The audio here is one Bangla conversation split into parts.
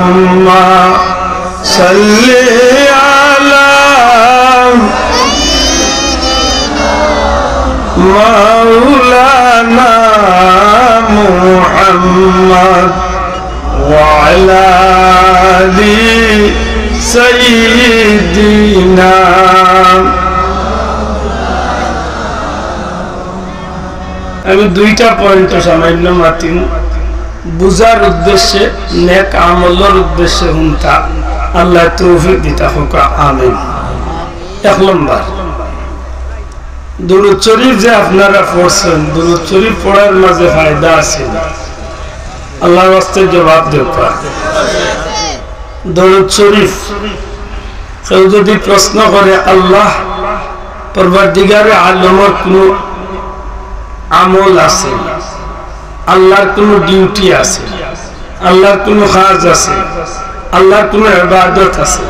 اللهم صل على مولانا محمد وعلى آل سيدنا আমি দুইটা পয়েন্ট সামান্য মাতিন বুঝার উদ্দেশ্যে নেক আমলের উদ্দেশ্যে হুনতা আল্লাহ তৌফিক দিতা হোক আমিন। এক নম্বর দুরূদ শরীফ যে আপনারা পড়ছেন দুরূদ শরীফ পড়ার মাঝে ফায়দা আছে আল্লাহর ওয়াস্তে জবাব দেওয়া। দুরূদ শরীফ কেউ যদি প্রশ্ন করে আল্লাহ পরবর্তীগারে আলমের কোন আমল আছে, আল্লাহর কোন ডিউটি আছে, আল্লাহর কোন কাজ আছে, আল্লাহর কোন ইবাদত আছে।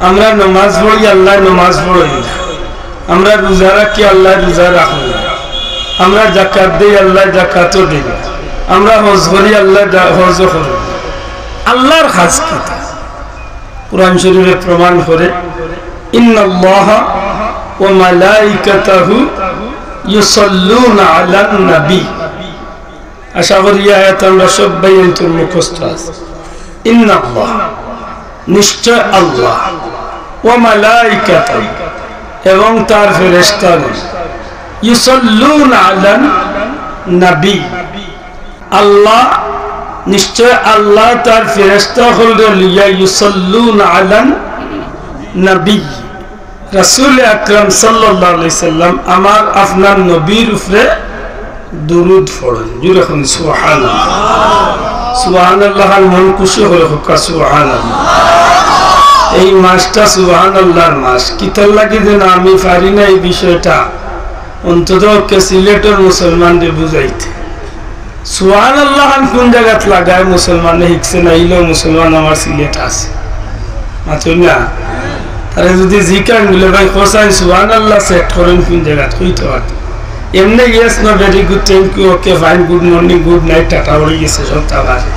আমরা নামাজ পড়ি আল্লাহ নামাজ পড়ি না, আমরা রোজা রাখি আল্লাহ রোজা রাখি না, আমরা যাকাত দেই আল্লাহ যাকাতও দেই না, আমরা হজ করি আল্লাহ হজও করি না। আল্লাহর কাজ কি? কুরআন শরীফে প্রমাণ করে ইন্নাল্লাহা ওয়া মালাইকাতাহু ইউসাল্লুনা আলান নবী। আশা করি আয়াত আমরা সবাই এর মুখস্থ আছে। ইন্নাল্লাহ নিশ্চয় আল্লাহ ওয়া মালাইকাতাহু এবং তার ফেরেশতাগণ ইউসাল্লুনা আলান নবী আল্লাহ নিশ্চয় আল্লাহ তার ফেরেশতাগণকে লিয়া ইউসাল্লুনা আলান নবী রাসূল আকরাম সাল্লাল্লাহু আলাইহি সাল্লাম আমার আপনার নবীর উপরে দুরূদ পড়েন। জোরে বলুন সুবহানাল্লাহ। সুবহানাল্লাহ মন খুশি হয়ে হোক সুবহানাল্লাহ। এই মাসটা সুবহানাল্লাহর মাস। কিতাল লাগি যেন আমি পারি না এই বিষয়টা অন্তত সিলেটের মুসলমানদের বুঝাইতে। সুবহানাল্লাহ কোন জায়গাত লাগায় মুসলমানে শিখছে না, ইলেও মুসলমান আমার সিলেট আছে মাত্র না। তারা যদি জিকার মিলে ভাই কোসাইন সুবহানাল্লাহ সেট করেন কোন জায়গাত কইতে পারত। এমনি yes no very good thank you okay fine good morning good night tata হয়ে গেছে সপ্তাহ ভারে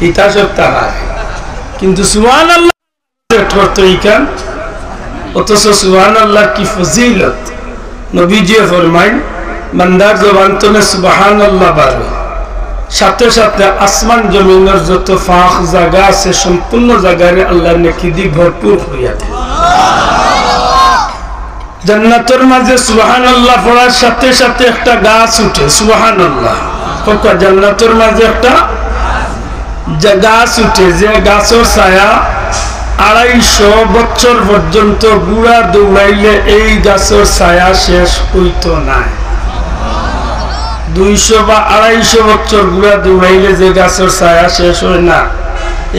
ইতা সপ্তাহ ভারে, কিন্তু সুবহানাল্লাহ সেট করতে ইকান। অথচ সুবহানাল্লাহ কি ফজিলত নবীজি ফরমাইন বান্দার জবান থেকে সুবহানাল্লাহ বাড়ে সাথে সাথে আসমান জমিনের যত ফাঁক জায়গা আছে সম্পূর্ণ জায়গায় আল্লাহর নেকি দি ভরপুর হইয়া দেয়। জান্নাতের মাঝে সুবহানাল্লাহ পড়ার সাথে সাথে একটা গাছ উঠে সুবহানাল্লাহ। জান্নাতের মাঝে একটা গাছ উঠে যে গাছের ছায়া 250 বছর পর্যন্ত গুড়া দৌড়াইলে এই গাছের ছায়া শেষ হইতো না। 200 বা 250 বছর গুড়া দৌড়াইলে যে গাছের ছায়া শেষ হয় না,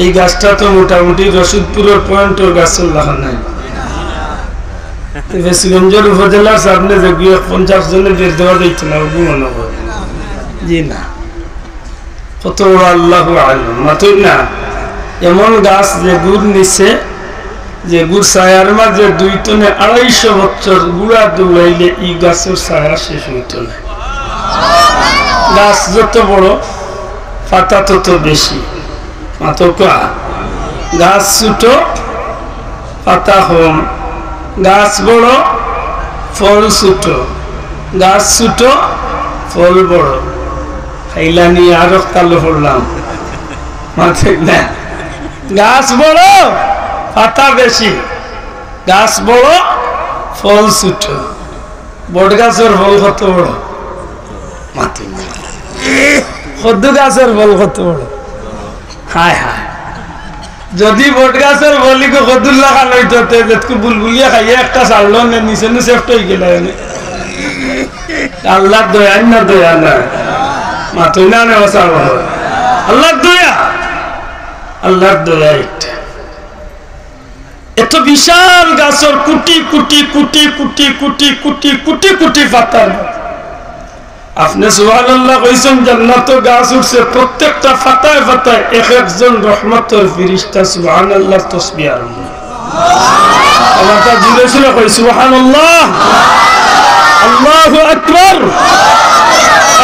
এই গাছটা তো মোটামুটি রশিদপুরের পয়েন্টের গাছের লাগা নাই। বেশিগঞ্জের উপজেলার সামনে যে 50 জনের বের দেওয়া যাইত না মনে হয় জি না। কত আল্লাহু আলাম মাত্র না। এমন গাছ যে গুড় নিচে যে গুড় ছায়ার মাঝে 2 টনে 250 বছর গুড়া দৌড়াইলে এই গাছের ছায়া শেষ হইত না। গাছ যত বড় পাতা তত বেশি মাতকা। গাছ ছোট পাতা কম, গাছ বড় ফল ছোট, গাছ ছোট ফল বড়। খাইলানি আরো কালো পড়লাম মাথা না। গাছ বড় পাতা বেশি, গাছ বড় ফল ছোট। বট গাছের ফল কত বড় মাথা। কদ্দু গাছের ফল কত বড়। হায় হায়, যদি বট গাছের বলি কদুল্লা খান হইতো বুলবুলিয়া খাইয়ে একটা চাললো নিচে নি সেফট হয়ে গেল। আল্লাহ দয়া না দয়া না মাথুই না আল্লাহ দয়া, আল্লাহর দয়া একটা। এত বিশাল গাছের কোটি কোটি কোটি কোটি কোটি কোটি কোটি কোটি পাতার আপনি সুবহানাল্লাহ কইছেন জান্নাত গাছ উঠছে প্রত্যেকটা পাতায় পাতায় এক একজন রহমতের ফেরেশতা সুবহানাল্লাহ তাসবিহ আরম্ভ। আল্লাহটা জুড়ে ছিল কই সুবহানাল্লাহ আল্লাহু আকবার।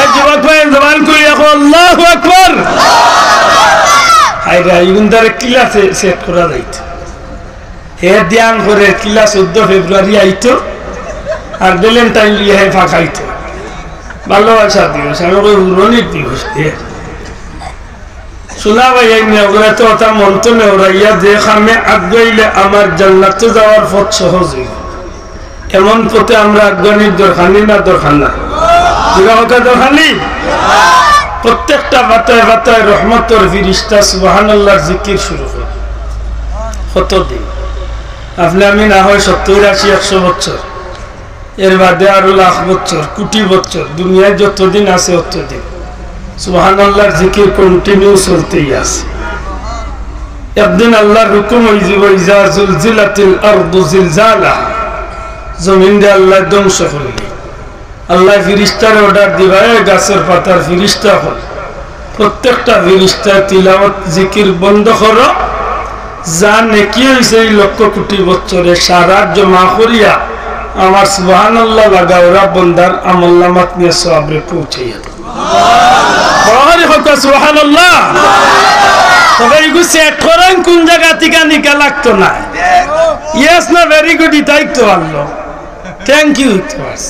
এই যুবক ভাই জবান খুলে এখন আল্লাহু আকবার। বাইরে ইগুন্দারে ক্লাসে সেট করা যাইত হে ধ্যান করে ক্লাস 14 ফেব্রুয়ারি আইতো আর ভ্যালেন্টাইন লিয়ে হে ফাঁকাইতো ভালোবাসা দিবস আমি ওই উরনির দিবস শোনা ভাই এই মেয়েগুলা তো ওটা মন তো নেওরাইয়া যে খামে আগাইলে আমার জান্নাতে যাওয়ার পথ সহজ হইল এমন পথে আমরা আগানির দরখানি না দরখান না দরখানি প্রত্যেকটা বাতায় বাতায় রহমতের ফিরিস্তা সুবহানাল্লাহর জিকির শুরু করে কতদিন আপনি আমি না হয় 70-80-100 বছর এর বাদে আরো লাখ বছর কোটি বছর দুনিয়ায় যতদিন আছে ততদিন সুবহানাল্লাহর জিকির কন্টিনিউ চলতেই আছে একদিন আল্লাহর হুকুম হয়ে যাব ইজা জুলজিলাতিল আরদু জিলজালাহা জমিন দিয়ে আল্লাহ ধ্বংস করবে আল্লাহ ফিরিস্তার অর্ডার দিবা গাছের পাতার ফিরিস্তা হল প্রত্যেকটা ফিরিস্তা তিলাওয়াত জিকির বন্ধ করো যা নেকি হইছে এই লক্ষ কোটি বছরে সারা জমা করিয়া আমার সুবহানাল্লাহ লাগা ওরা বন্দার আমলনামাত নিয়ে সওয়াবে পৌঁছাইয়া বড় হক সুবহানাল্লাহ তবে এগুলো সেট করেন কোন জায়গা থেকে নিকা লাগতো না ইয়েস না ভেরি গুড ইতাই তো আল্লাহ থ্যাংক ইউ তোমাস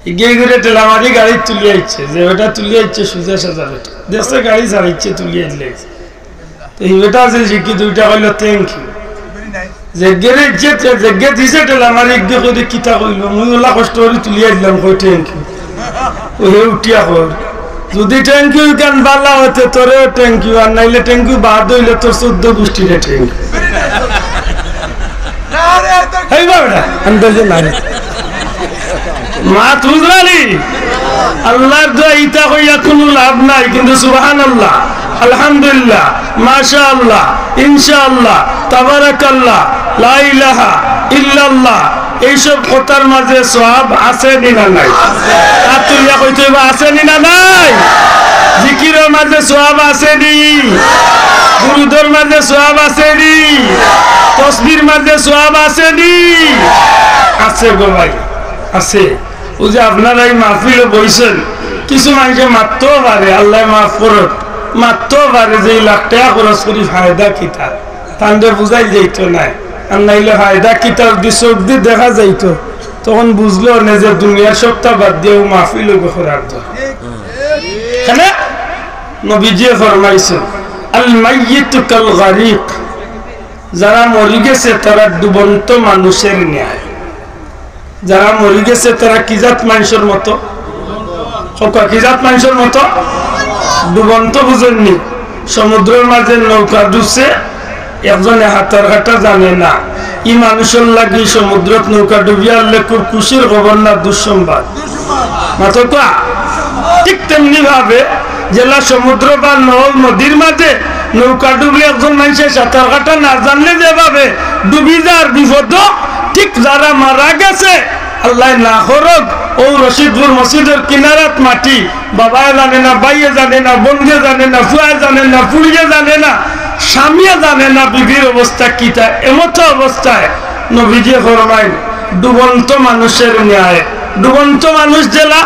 এগিয়ে ঘুরে টেলামারি গাড়ি তুলিয়ে আইছে যে ওটা তুলিয়ে আইছে সুজা সাজা বেটা দেশে গাড়ি চালাইছে তুলিয়ে দিলে তো এই বেটা আছে শিখি দুইটা কইল থ্যাংক ইউ জেগেরে জেগে দিছে টেলামারি এগিয়ে করে কিতা কইল মুই ওলা কষ্ট করে তুলিয়ে দিলাম কই থ্যাংক ইউ ও হে উঠিয়া কর যদি থ্যাংক ইউ গান বালা হতে তোরে থ্যাংক ইউ আর নাইলে থ্যাংক ইউ বাদ হইলে তোর 14 গোষ্ঠীরে থ্যাংক ইউ এই বাবা আন্দাজে নাই মা তুজরালি আল্লাহর দোয়া ইতা কইয়া কোনো লাভ নাই কিন্তু সুবহানাল্লাহ আলহামদুলিল্লাহ মাশাআল্লাহ ইনশাআল্লাহ তাবারাকাল্লাহ লা ইলাহা ইল্লাল্লাহ এইসব কথার মাঝে সওয়াব আছে না নাই আর তুইয়া কইতে আছে না নাই জিকিরের মাঝে সওয়াব আছে নি দুরুদের মাঝে সওয়াব আছে নি তাসবির মাঝে সওয়াব আছে নি আছে গো ভাই আছে ও যে আপনারা এই মাহফিলে বইছেন কিছু মানুষে মারতেও পারে আল্লাহ মাফ করুক মারতেও পারে যে লাখ টাকা খরচ করি ফায়দা কিতা তান্ডে বুঝাই যাইতো না আর নাইলে ফায়দা কিতা যদি চোখ দিয়ে দেখা যাইতো তখন বুঝলো না যে দুনিয়ার সপ্তাহ বাদ দিয়ে মাহফিল করার দরকার নবীজি ফরমাইছেন আল মাইয়িতু কাল গারিক যারা মরে গেছে তারা ডুবন্ত মানুষের ন্যায় যারা মরে গেছে তারা কি জাত মানুষের মতো কি জাত মানুষের মতো ডুবন্ত বুঝেননি সমুদ্রের মাঝে নৌকা ডুবছে একজনে হাতার ঘাটা জানে না ই মানুষের লাগি সমুদ্রত নৌকা ডুবিয়া আনলে খুব খুশির খবর না দুঃসংবাদ মাত্র ঠিক তেমনি ভাবে জেলা সমুদ্র বা নদীর মাঝে নৌকা ডুবলে একজন মানুষের সাঁতার কাটা না জানলে যেভাবে ডুবি যার বিপদ ঠিক যারা মারা গেছে আল্লাহ না করক ও রশিদপুর মসজিদের কিনারাত মাটি বাবায় জানে না ভাইয়ে জানে না বোনকে জানে না ফুয়ায় জানে না ফুড়িয়ে জানে না স্বামীয়ে জানে না বিবির অবস্থা কিতা এমতো অবস্থায় নবীজি ফরমাইন ডুবন্ত মানুষের ন্যায় ডুবন্ত মানুষ জেলা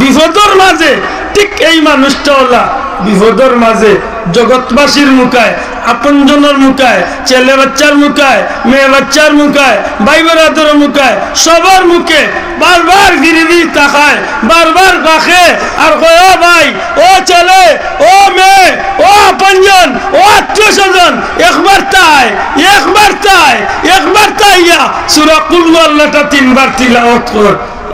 বিপদর মাঝে ঠিক এই মানুষটা হলা বিপদর মাঝে জগৎবাসীর মুখায় আপনজনের মুখায় ছেলে বাচ্চার মুখায় মেয়ে বাচ্চার মুখায় ভাই বেড়াদের মুখায় সবার মুখে বারবার গিরিবি তাকায় বারবার ডাকে আর কয় ও ভাই ও ছেলে ও মেয়ে ও আপনজন ও আত্মীয় স্বজন একবার তাইয়া সূরা কুল আল্লাহটা 3 বার তিলাওয়াত কর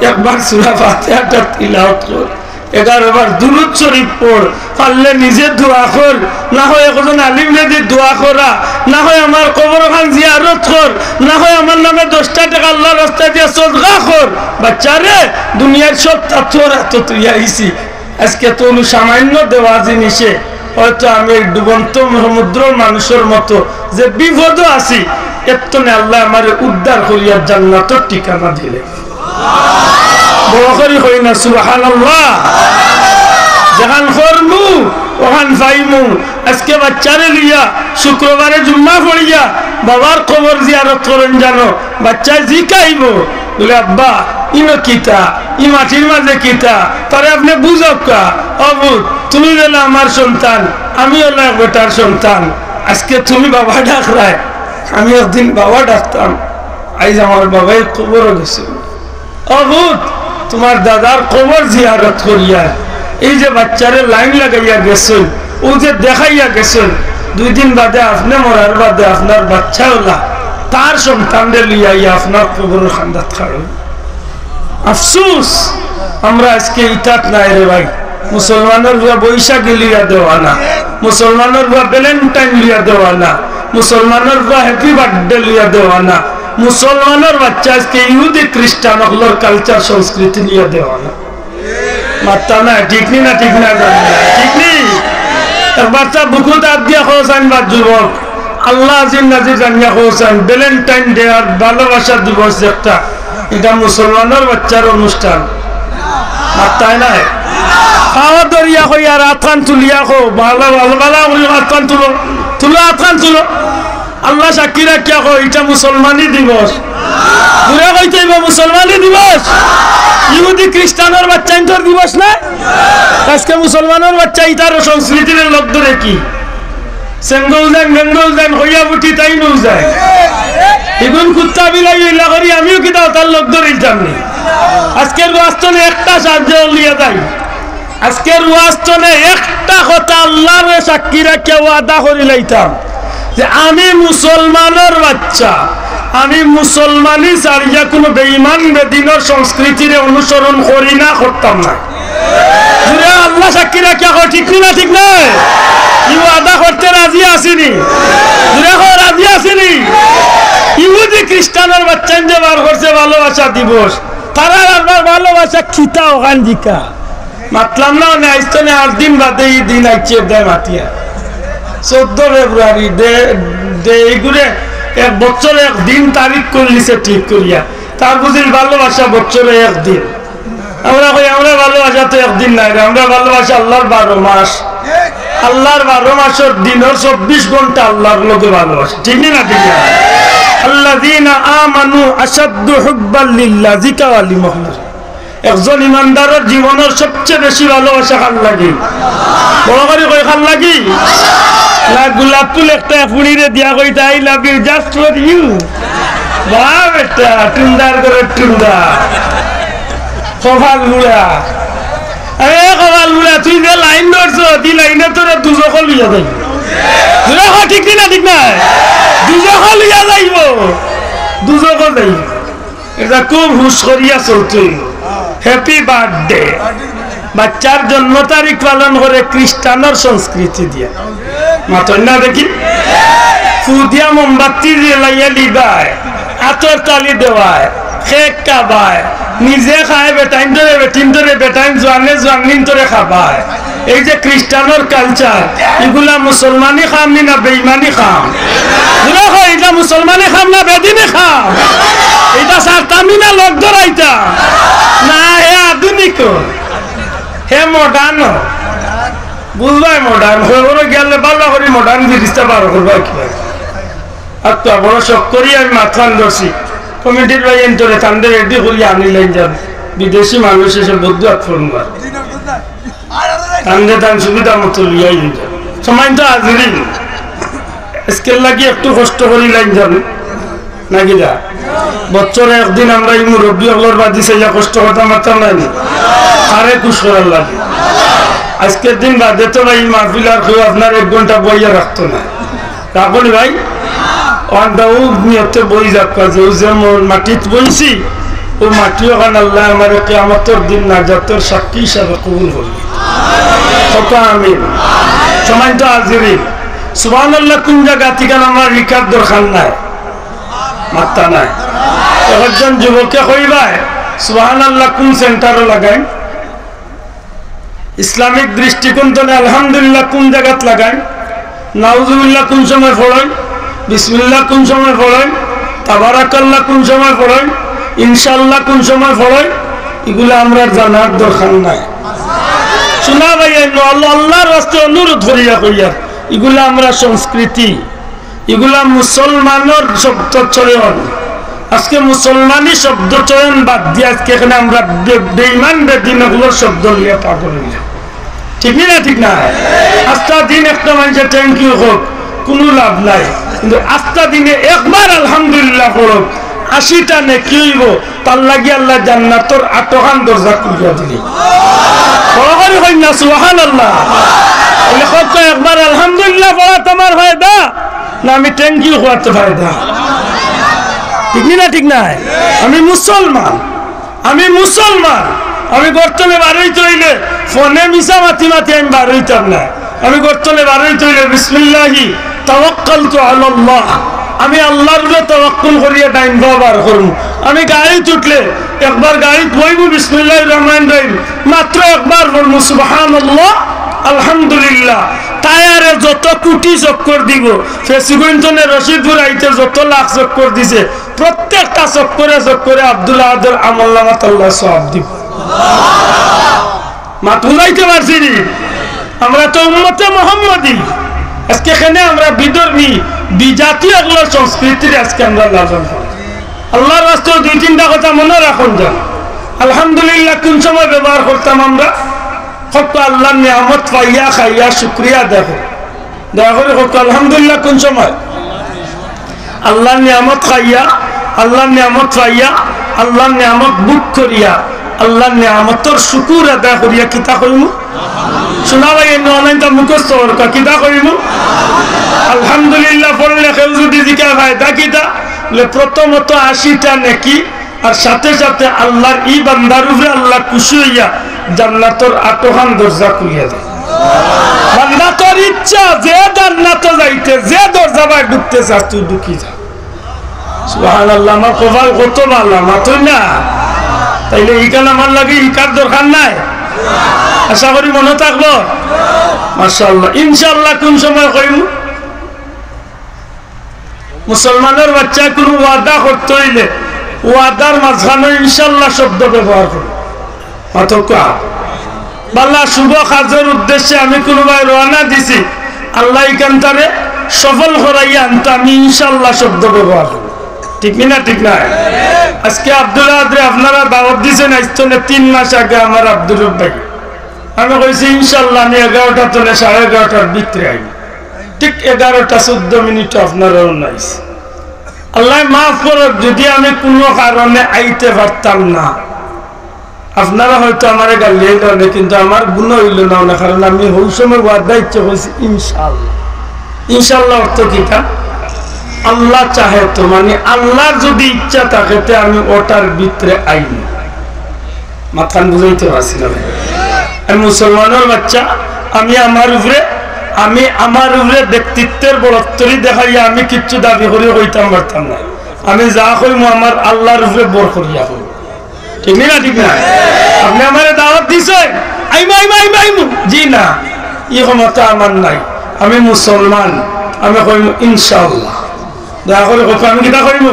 একবার সূরা ফাতিহাটা তিলাওয়াত কর 11 বার দুরূদ শরীফ পড় পারলে নিজে দোয়া কর না হয় একজন আলিম রেদি দোয়া করা না হয় আমার কবরখান জিয়ারত কর না হয় আমার নামে 10 টাকা আল্লাহর রাস্তায় দিয়ে সদকা কর বাচ্চারে দুনিয়ার সব তাতরা তো তুই আইছি আজকে তো সামান্য দেওয়া জিনিসে হয়তো আমি ডুবন্ত সমুদ্র মানুষের মতো যে বিপদ আছি এতনে আল্লাহ আমারে উদ্ধার করিয়া জান্নাতের ঠিকানা দিলে বড় করি কই না সুবহানাল্লাহ যেখান করমু ওখান পাইমু আজকে বাচ্চারে লিয়া শুক্রবারে জুম্মা পড়িয়া বাবার কবর জিয়ারত করেন জানো বাচ্চা জিকাইব বলে আব্বা ইনো কিতা ই মাটির মাঝে কিতা তারে আপনি বুঝক কা অবুধ তুমি হলে আমার সন্তান আমি হলো বেটার সন্তান আজকে তুমি বাবা ডাক রায় আমি একদিন বাবা ডাকতাম আজ আমার বাবাই কবরও গেছে অবুধ তোমার দাদার কবর জিয়ারত করিয়া এই যে বাচ্চারে লাইন লাগাইয়া গেছেন ও যে দেখাইয়া গেছেন 2 দিন বাদে আপনি মরার বাদে আপনার বাচ্চা হলা তার সন্তানরে লিয়াইয়া আপনার কবর খান্দাত খাড়ো আফসোস আমরা আজকে ইটাত নাই রে ভাই মুসলমানের বৈশাখী লিয়া দেওয়া না মুসলমানের ভ্যালেন্টাইন লিয়া দেওয়া না মুসলমানের হ্যাপি বার্থডে লিয়া দেওয়া না মুসলমানের বাচ্চা আজকে ইহুদি খ্রিস্টান ওগুলোর কালচার সংস্কৃতি লিয়া দেওয়া না মাত্রা না ঠিক নি না ঠিক না ঠিক নেই বাচ্চা বুকুত আপ দিয়া খোঁচান বা যুবক আল্লাহ আজিম নাজির জানিয়া খোঁচান ভ্যালেন্টাইন ডে আর ভালোবাসা দিবস একটা এটা মুসলমানের বাচ্চার অনুষ্ঠান মাত্রায় নাই খাওয়া দরিয়া হই আর আথান তুলিয়া খো ভালো ভালো ভালো আথান তুলো তুলো আথান তুলো আল্লাহ সাক্ষী রাখিয়া কো এটা মুসলমানি দিবস ঘুরে কইতে মুসলমানি দিবস ইহুদি খ্রিস্টানের বাচ্চা ইন্তর দিবস না আজকে মুসলমানের বাচ্চা ইতার সংস্কৃতির লোক ধরে কি সেঙ্গল দেন হইয়া বুটি তাই নৌ যায় এগুন কুত্তা বিলাই ইলা করি আমিও কি তার লোক ধরে জানি আজকের ওয়াস্তনে একটা সাহায্য লিয়া যায় আজকের ওয়াস্তনে একটা কথা আল্লাহর সাক্ষী রাখিয়া ওয়াদা করি লাইতাম যে আমি মুসলমানের বাচ্চা আমি মুসলমানি ছাড়িয়া কোনো বেঈমান বেদিনের সংস্কৃতির অনুসরণ করি না করতাম না আল্লাহ সাক্ষী রাখিয়া ঠিক না ঠিক নয় আদা করতে রাজি আসিনি রাজি আসিনি ইহুদি খ্রিস্টানের বাচ্চা যে বার করছে ভালোবাসা দিবস তারা আবার ভালোবাসা খিতা ওখান দিকা মাতলাম না আইস্তনে 8 দিন বাদে এই দিন আইছে দেয় মাতিয়া 14 ফেব্রুয়ারি এইগুলো এক বছরে একদিন তারিখ করলিছে ঠিক করিয়া তার বুঝিল ভালোবাসা বছরে একদিন আমরা কই আমরা ভালোবাসা তো একদিন নাই আমরা ভালোবাসা আল্লাহর 12 মাস আল্লাহর 12 মাসের দিনের 24 ঘন্টা আল্লাহর লগে ভালোবাসা ঠিক না ঠিক না আল্লাযীনা আমানু আশাদ্দু হুব্বাল লিল্লাহ জিকাওয়ালি মুহম্মদ একজন ইমানদারের জীবনের সবচেয়ে বেশি ভালোবাসা কার লাগি বড় করে কই কার লাগি না গোলাপ ফুল একটা ফুড়িরে দিয়া কইতা I love you just for you বাহ বেটা টুন্দার করে টুন্দা কপাল মুড়া আরে কপাল মুড়া তুই যে লাইন ধরছ দি লাইনে তোরা দুজক লিয়া যাইব দুজক ঠিক না ঠিক না দুজক লিয়া যাইব দুজক যাইব এটা খুব হুশ করিয়া চলতে হ্যাপি বার্থডে বাচ্চার জন্ম তারিখ পালন করে খ্রিস্টানের সংস্কৃতি দিয়া মাতন না দেখি ফুদিয়া মোমবাতি জ্বালাইয়া লিবায় আতর তালি দেওয়ায় কেক কাবায় নিজে খায় বেটাইন ধরে বেটিন ধরে বেটাইন জোয়ানিন ধরে খাবায় এই যে খ্রিস্টানের কালচার এগুলা মুসলমানি খাম না বেঈমানি খাম এটা মুসলমানি খাম না বেদিনী খাম এটা সারতামি না লোক ধরাইতা না হে আধুনিক হে মডার্ন বুঝবাই মডার্ন হয়ে গেলে ভালো করে মডার্ন জিনিসটা বার করবা কি আর তো বড় শখ করি আমি মাথান ধরছি কমিটির ভাই এন্টরে তান্ডে রেডি করি আনিলেন যান বিদেশি মানুষ এসে বদ্ধ ফোনবার তান্ডে তান সুবিধা মতো লিয়াই যান সময় তো হাজিরি স্কেল লাগি একটু কষ্ট করি লাইন যান নাকি যা বছরে একদিন আমরা এই মুরব্বী হলোর বাদি সেজা কষ্ট কথা মারতাম নাই আরে খুশ করার লাগে আজকের দিন বাদে তো ভাই মাহফিল আর কেউ আপনার 1 ঘন্টা বইয়া রাখতো না রাখলি ভাই অন্ডাও নিয়তে বই যাক কাজে ও যেমন মাটিত বইছি ও মাটি ওখান আল্লাহ আমার কিয়ামতের দিন নাজাতের সাক্ষী হিসাবে কবুল করবে কত আমিন সময় তো হাজিরি সুবহানাল্লাহ কোন জায়গা থেকে আমার রিকার দরকার নাই মাত্রা নাই একজন যুবককে কইবাই সুবহানাল্লাহ কোন সেন্টারে লাগাই ইসলামিক দৃষ্টিকোণ থেকে আলহামদুলিল্লাহ কোন জায়গাত লাগাই নাউজুবিল্লাহ কোন সময় পড়েন বিসমিল্লাহ কোন সময় পড়েন তাবারাকাল্লাহ কোন সময় পড়েন ইনশাআল্লাহ কোন সময় পড়েন এগুলো আমরা জানার দরকার নাই শোনা ভাই আল্লাহর রাস্তায় অনুরোধ করিয়া কইয়া এগুলা আমরা সংস্কৃতি এগুলা মুসলমানের শব্দ চয়ন আজকে মুসলমানি শব্দ চয়ন বাদ দিয়ে আজকে এখানে আমরা বেঈমান বেদিনগুলোর শব্দ নিয়ে পাগল হইলাম। ঠিক না? ঠিক না? আস্থা দিন একটা মানুষের থ্যাংক ইউ হোক, কোনো লাভ নাই, কিন্তু আস্থা দিনে একবার আলহামদুলিল্লাহ হোক, 80টা নেকি হইব, তার লাগি আল্লাহ জান্নাতের 8খান দরজা খুলিয়া দিলি। বড় হই না সুবহানাল্লাহ। বলে কত একবার আলহামদুলিল্লাহ বলা তোমার ফায়দা না আমি থ্যাংক ইউ হওয়াতে ফায়দা? ঠিক না? ঠিক না? আমি মুসলমান, আমি গর্তনে বারোই তৈলে ফোনে মিশা মাতি আমি বারোইতাম না। আমি গর্তনে বারোই তৈলে বিসমিল্লাহি তাওয়াক্কালতু আলাল্লাহ, আমি আল্লাহর উপরে তাওয়াক্কুল করিয়া টাইম বার করব। আমি গাড়ি উঠলে একবার গাড়ি বইব বিসমিল্লাহির রহমানির রহিম, মাত্র একবার বলব সুবহানাল্লাহ আলহামদুলিল্লাহ। টায়ারে যত কোটি চক্কর দিব, ফেসিগুইনটনে রশিদপুর আইতে যত লাখ চক্কর দিছে, প্রত্যেকটা চক্করে আব্দুল্লাহ আদর আমলনামাত আল্লাহ সওয়াব দিব। মাত বুঝাইতে পারছি নি? আমরা তো উম্মতে মুহাম্মাদি। আজকে এখানে আমরা বিধর্মী বিজাতীয় এগুলো সংস্কৃতির আজকে আমরা লালন করি। আল্লাহর রাস্তে 2-3টা কথা মনে রাখুন যান। আলহামদুলিল্লাহ কোন সময় ব্যবহার করতাম আমরা? কত আল্লাহর নিয়ামত পাইয়া খাইয়া শুকরিয়া দেখো কত আলহামদুলিল্লাহ। কোন সময়? আল্লাহর নিয়ামত খাইয়া, আল্লাহর নিয়ামত পাইয়া, আল্লাহর নিয়ামত বুক করিয়া, আল্লাহর নিয়ামতর শুকুর আদায় করিয়া কিতা করিম? শোনা ভাই অনলাইনটা মুখস্থ কিতা করিম? আলহামদুলিল্লাহ পড়লে কেউ যদি জিজ্ঞাসা হয় তা কিতা, প্রথমত 80টা নেকি, আর সাথে সাথে আল্লাহর ই বান্দার উপরে আল্লাহ খুশি হইয়া জান্নাতের 8খান দরজা খুলিয়া দেয়। জান্নাতের ইচ্ছা, যে জান্নাতে যাইতে যে দরজা বাই ঢুকতে চাস তুই ঢুকি যা। সুবহানাল্লাহ। আমার কপাল কত ভালো, মাত্রই না? তাইলে ইকান আমার লাগে ইকার দরকার নাই। আশা করি মনে থাকলো মাশাআল্লাহ। ইনশাআল্লাহ কোন সময় কইম? মুসলমানের বাচ্চা কোনো ওয়াদা করতে হইলে ওয়াদার মাঝখানে ইনশাআল্লাহ শব্দ ব্যবহার করো। অতকা বাল্লা শুভ কাজের উদ্দেশ্যে আমি কোনোভাবে রওনা দিছি, আল্লাহ ইকান্তারে সফল করাইয়া আনতে আমি ইনশাআল্লাহ শব্দ ব্যবহার করব। ঠিক না? ঠিক না? আজকে আব্দুল্লাহ আদরে আপনারা দাওয়াত দিয়েছেন আইস্তনে 3 মাস আগে আমার আব্দুল ভাই, আমি কইছি ইনশাআল্লাহ আমি 11টা তলে 11:30টার ভিতরে আইব। ঠিক 11:14 আপনারা নাইস। আল্লাহ মাফ করুক যদি আমি কোনো কারণে আইতে পারতাম না, আপনারা হয়তো আমার গালিয়ে গেল, কিন্তু আমার গুণ হইল না, কারণ আমি ওই সময় ওয়াদা ইচ্ছে করছি ইনশাআল্লাহ। ইনশাআল্লাহ অর্থ কিটা? আল্লাহ চাহে তো, মানে আল্লাহর যদি ইচ্ছা থাকে আমি ওটার ভিতরে আইন। মাথান বুঝাইতে পারছি না ভাই? আমি মুসলমানের বাচ্চা, আমি আমার উপরে ব্যক্তিত্বের বড়ত্বরি দেখাইয়া আমি কিচ্ছু দাবি করে হইতাম পারতাম না। আমি যা কইমু আমার আল্লাহর উপরে বর করিয়া হই। ঠিক না? ঠিক না? আপনি আমার দাওয়াত দিছেন আইমু, জি না, এই ক্ষমতা আমার নাই। আমি মুসলমান, আমি কইমু ইনশাআল্লাহ। দয়া করে আমি কিতা করিব?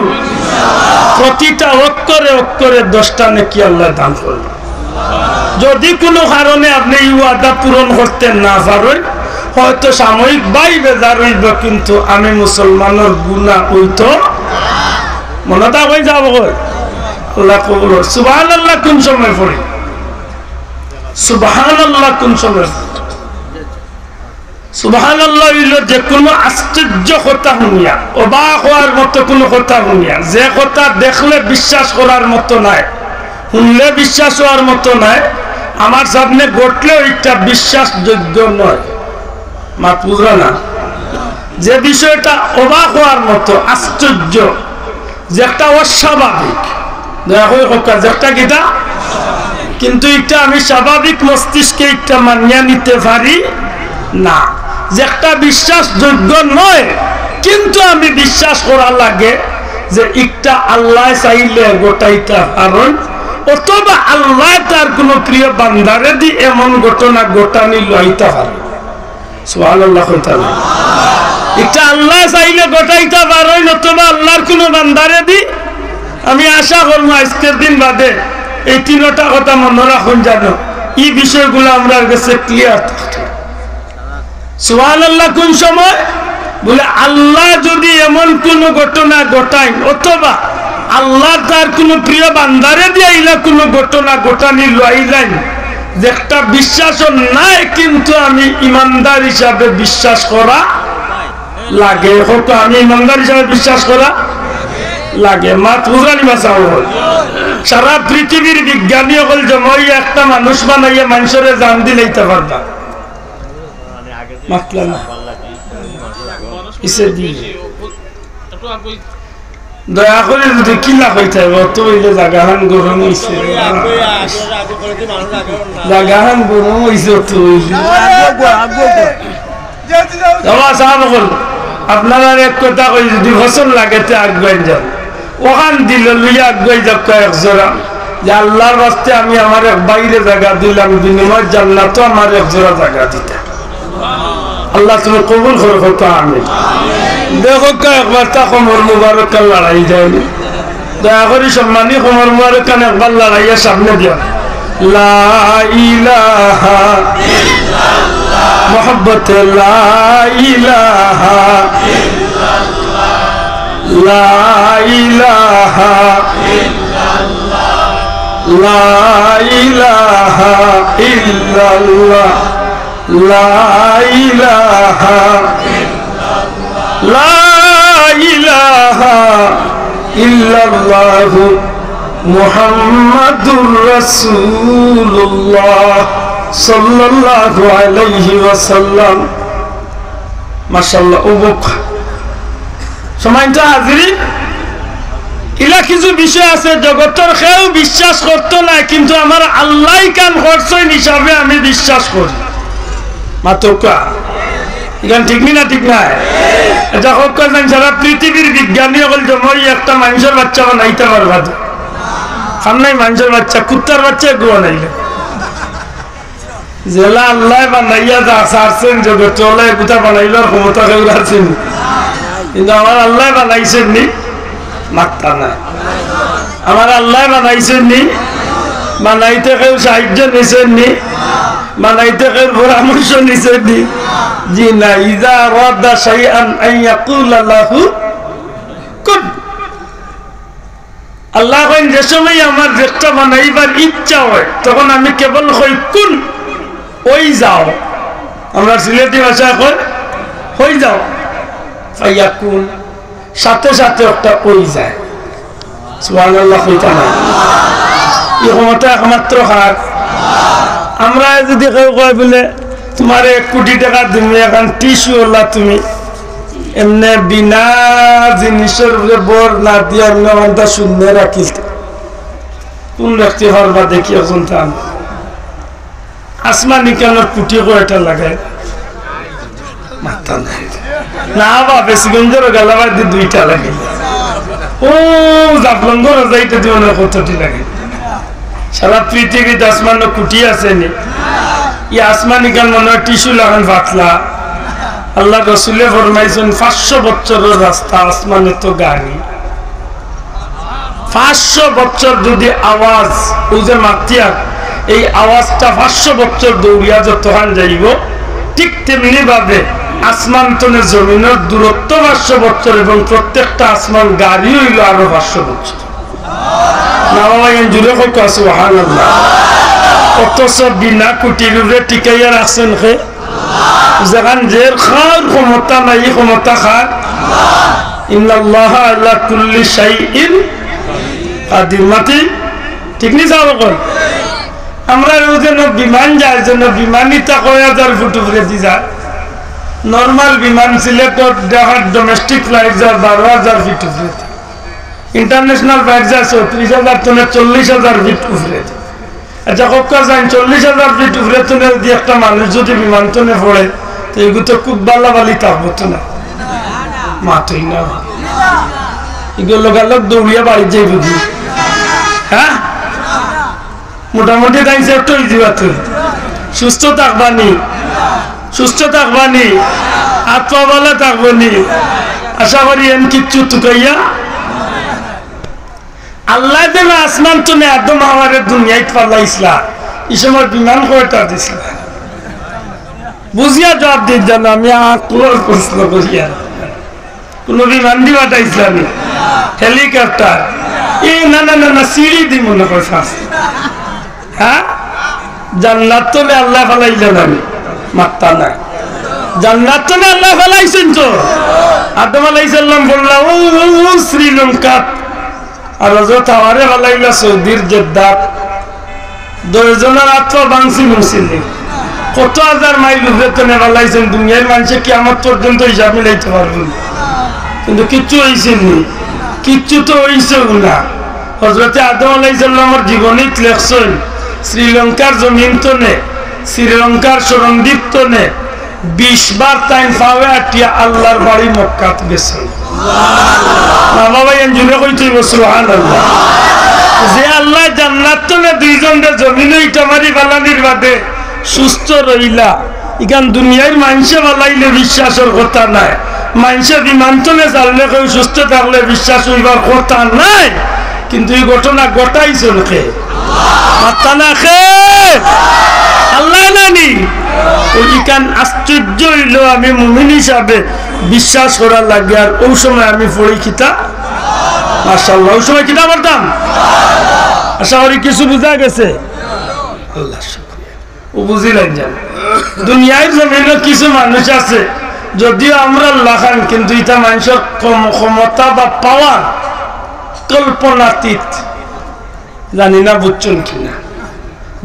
প্রতিটা অক্ষরে 10টা নেকি আল্লাহ দান করবে। যদি কোনো কারণে আপনি এই ওয়াদা পূরণ করতে না পারেন, হয়তো সাময়িক বেজার হইব, কিন্তু আমি মুসলমানের গুনাহ হইতো মনে তা হয়ে যাব। আল্লাহ কবুল। সুবহানাল্লাহ কোন সময় পড়ে? সুবহানাল্লাহ কোন সময়? সুবহানাল্লাহ হইল যে কোনো আশ্চর্য কথা শুনিয়া, অবাক হওয়ার মতো কোনো কথা শুনিয়া, যে কথা দেখলে বিশ্বাস করার মতো নাই, শুনলে বিশ্বাস হওয়ার মতো নাই, আমার সামনে ঘটলেও এটা বিশ্বাসযোগ্য নয়। মাত বুঝলো না? যে বিষয়টা অবাক হওয়ার মতো, আশ্চর্য, যে একটা অস্বাভাবিক, যেটা কিটা, কিন্তু এটা আমি স্বাভাবিক মস্তিষ্কে এটা মানিয়া নিতে পারি না। যে একটা বিশ্বাসযোগ্য নয়, কিন্তু আমি বিশ্বাস করা লাগে যে একটা আল্লাহ চাইলে গোটাইটা পারেন, অথবা আল্লাহ তার কোন প্রিয় বান্দারে দি এমন ঘটনা ঘটানি লইতে পারে। সুবহানাল্লাহ। এটা আল্লাহ চাইলে গোটাইতে পারেন, অথবা আল্লাহর কোন বান্দারে দি। আমি আশা করবো আজকের দিন বাদে এই 3টা কথা মনে রাখুন, জানো এই বিষয়গুলো আমরা কাছে ক্লিয়ার থাকছে। সুবহানাল্লাহ কোন সময়? বলে আল্লাহ যদি এমন কোন ঘটনা ঘটায়, অথবা আল্লাহ তার কোন প্রিয় বান্দারে দিয়াইলা কোন ঘটনা ঘটানি লইলেন যে একটা বিশ্বাস নাই, কিন্তু আমি ইমানদার হিসাবে বিশ্বাস করা লাগে। হয়তো আমি ইমানদার হিসাবে বিশ্বাস করা লাগে। মাত বুঝানি বাসা সারা পৃথিবীর বিজ্ঞানী হল যে মই একটা মানুষ বানাইয়া মানুষের জান দিলেইতে পারবা মাতলা না দয়া করে যদি কিলা হইতে তো হইলে জাগাহান গরম হইছে, জাগাহান গরম হইছে। তো আপনারা এক কথা কই যদি ফসল লাগে তো আগুয়াই যান, ওখান দিল লইয়া আগুয়াই যাক কয়েক জোড়া যে আল্লাহর রাস্তে আমি আমার এক বাইরে জায়গা দিলাম, বিনিময় জান্নাত আমার এক জোড়া জায়গা দিতে। আল্লাহ তুমি কবুল করো হতো। আমি দেখো একবার তা কোমর মুবারক কান লড়াই যায়নি, দয়া করি সম্মানী কোমর মুবারক কান একবার লড়াইয়া সামনে দিয়া লা ইলাহা ইল্লাল্লাহ মোহাম্মদ লা ইলাহা ইল্লাল্লাহ লা ইলাহা ইল্লাল্লাহ লা ইলাহা ইল্লাল্লাহ লা ইলাহা লা ইলাহা ইল্লাল্লাহু মুহাম্মাদুর রাসূলুল্লাহ সাল্লাল্লাহু আলাইহি ওয়াসাল্লাম। মাশাআল্লাহ। উবুক সম্মানিত হাজিরিন, ইলা কিছু বিষয় আছে জগতের কেউ বিশ্বাস করতো না, কিন্তু আমার আল্লাহ কান করছেন হিসাবে আমি বিশ্বাস করি। মাতকা এখানে ঠিক না? ঠিক না? এটা হোক সারা পৃথিবীর বিজ্ঞানী হল যে মই একটা মানুষের বাচ্চা বানাইতে পারবা সামনেই মানুষের বাচ্চা, কুত্তার বাচ্চা একটু বানাইলে জেলা আল্লাহ বানাইয়া যা সারছেন জগৎ চলে কোথা বানাইবার ক্ষমতা কেউ আছেন, কিন্তু আমার আল্লাহ বানাইছেন নি মাত্রা নাই। আমার আল্লাহ বানাইছেন নি, বানাইতে কেউ সাহায্য নিছেন নি, বানাইতে কেউ পরামর্শ নিছেন নি? জি না। ইজা রাদা শাইআন আন ইয়াকুলা লাহু কুন। আল্লাহ কইন যে সময় আমার যেটা বানাইবার ইচ্ছা হয় তখন আমি কেবল কই কুন, ওই যাও। আমরা সিলেটি ভাষায় কই হই যাও, ফায়াকুন, সাথে সাথে একটা ওই যায়। সুবহানাল্লাহ কইতা না? এই ক্ষমতা একমাত্র কার? আমরা যদি কেউ কয় বলে তোমার 1 কোটি টাকা তুমি এখন টিস্যু হলা, তুমি এমনি বিনা জিনিসের বর না দিয়ে এমনি অন্তর শূন্য রাখিল, কোন ব্যক্তি হরবা দেখি এখন তান আসমানি কেন কোটি কয়টা লাগায় মাথা নাই না বা বেশিগঞ্জের গালাবার দিয়ে 2টা লাগে, ও জাফলঙ্গর যাইতে দিয়ে অনেক কতটি লাগে। সারা পৃথিবীতে আসমান কুটি আসেনি, ই আসমানি গান মনে হয় টিস্যু লাগান পাতলা। আল্লাহ রসুলে ফরমাইছেন 500 বছরের রাস্তা, আসমানে তো গাড়ি। 500 বছর যদি আওয়াজ ও যে মাতিয়া এই আওয়াজটা 500 বছর দৌড়িয়া যতক্ষণ যাইব, ঠিক তেমনি ভাবে আসমান তনে জমিনের দূরত্ব 500 বছর, এবং প্রত্যেকটা আসমান গাড়ি হইল আরো 500 বছর। অথচ বিনা কুটির টিকাইয়া রাখছেন খে, যেখান জের খার ক্ষমতা নাই ক্ষমতা খার। ইন্নাল্লাহ আলা কুল্লি শাইইন কাদির। মাটি ঠিক নি যাও কল আমরা যেন বিমান যায়, যেন বিমানিতা 1000 ফুট উপরে দি যায়। নর্মাল বিমান সিলেক্টর দেখার ডোমেস্টিক ফ্লাইট যায় 12000 ফিট উপরে, ইন্টারন্যাশনাল ফ্লাইট যায় 34000 টনে 40000 ফিট উপরে। আচ্ছা কক্কা যান 40000 ফিট উপরে টনে যদি একটা মানুষ যদি বিমান টনে পড়ে তো এগুলো তো খুব বালাবালি থাকবো তো না, মাতই না এগুলো লোকালোক দৌড়িয়া বাড়ি যাই বুঝি। হ্যাঁ মোটামুটি তাই সেফট হয়ে যাবা, তুই সুস্থ থাকবানি, সুস্থ থাকবানি, হাত পা ভালো থাকবনি। আশা করি এন কিচ্ছু তুকাইয়া আল্লাহ যেন আসমান তুমি একদম আমার দুনিয়ায় পাল্লাইছিলা, এই সময় বিমান কয়টা দিছিল বুঝিয়া জবাব দিন জানো। আমি আকলোর প্রশ্ন করিয়া কোন বিমান দি পাঠাইছিলাম, হেলিকপ্টার এই না না না না সিঁড়ি দি মনে করে হ্যাঁ জান্নাত তো আল্লাহ ফেলাইলেন আমি মাত্তা না জান্নাত তো আল্লাহ ফেলাইছেন তো আদম আলাইহিস সালাম বললা ও শ্রীলঙ্কা আর হযরত হাওয়ারে ফেলাইলা সৌদির জেদ্দাত 10 জনের আত্মা বাংসি মুসলিম কত হাজার মাইল উপরে ফেলাইছেন দুনিয়ার মানুষে কিয়ামত পর্যন্ত হিসাব মিলাইতে পারবেন কিন্তু কিচ্ছু হইছে নি কিচ্ছু তো হইছে না হযরত আদম আলাইহিস সালামের জীবনী লেখছেন শ্রীলঙ্কার জমিন তনে শ্রীলঙ্কার সরণদ্বীপ তনে 20 বার টাইম পাওয়া আটিয়া আল্লাহর বাড়ি মক্কাত গেছে সুবহানাল্লাহ বাবা এনজুরে কইতে সুবহানাল্লাহ যে আল্লাহ জান্নাত তনে দুইজনের জমিনে ইটা মারি বালানির বাদে সুস্থ রইলা ইখান দুনিয়ার মানুষে বালাইলে বিশ্বাসের কথা নাই মানুষে বিমানতনে চাললে কেউ সুস্থ থাকলে বিশ্বাস হইবার কথা নাই কিন্তু এই ঘটনা ঘটাইছেন কে মাত্তা না খে আল্লাহ নানি ওইখান আশ্চর্য হইল আমি মুমিন হিসাবে বিশ্বাস করার লাগে আর ওই সময় আমি পড়ি কিতা মাশাআল্লাহ ওই সময় কিতা পড়তাম আশা করি কিছু বুঝা গেছে আল্লাহ শুকরিয়া ও বুঝিলেন জান দুনিয়ার জমিনে কিছু মানুষ আছে যদিও আমরা লাখান কিন্তু এটা মানুষের ক্ষমতা বা পাওয়ার কল্পনাতীত জানি না বুঝছেন কিনা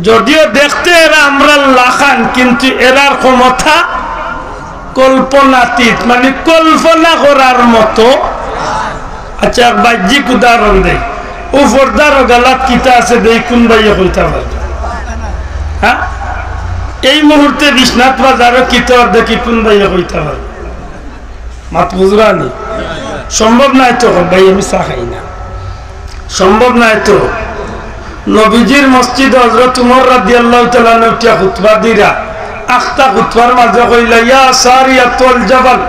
যদিও দেখতে এরা আমরা লাখান কিন্তু এরার ক্ষমতা কল্পনাতীত মানে কল্পনা করার মতো আচ্ছা বাহ্যিক উদাহরণ দেয় ও ফর্দার গালাত কিতা আছে দেই কোন ভাইয়া কইতে পারবে হ্যাঁ এই মুহূর্তে বিশ্বনাথ বাজারও কিতাব দেখি কোন ভাইয়া কইতে পারবে মাত বুঝরানি সম্ভব নাই তো ভাই আমি চা খাই না সম্ভব নাই তো নবীজির মসজিদ হযরত উমর রাদিয়াল্লাহু তাআলা উঠিয়া খুতবা দিরা আখতা খুতবার মাঝে কইলা ইয়া সারিয়াতুল জাবাল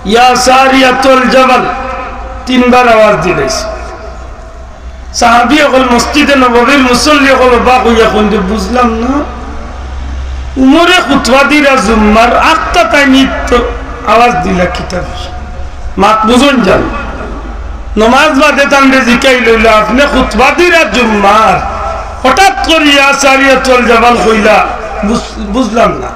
ইয়া সারিয়াতুল জাবাল তিনবার আওয়াজ দিলেছে সাহাবী হল মসজিদে নববীর মুসল্লি হল বা কইয়া কোনদিন বুঝলাম না উমরে খুতবা দিরা জুম্মার আখতা তাই নিত্য আওয়াজ দিলা কিতাব মাত বুঝুন জান নমাজ বাদে তান্ডে জিকাই লইলা আপনি খুতবা দিরা জুম্মার হঠাৎ করিয়া সারিয়াতুল জাবাল কইলা বুঝলাম না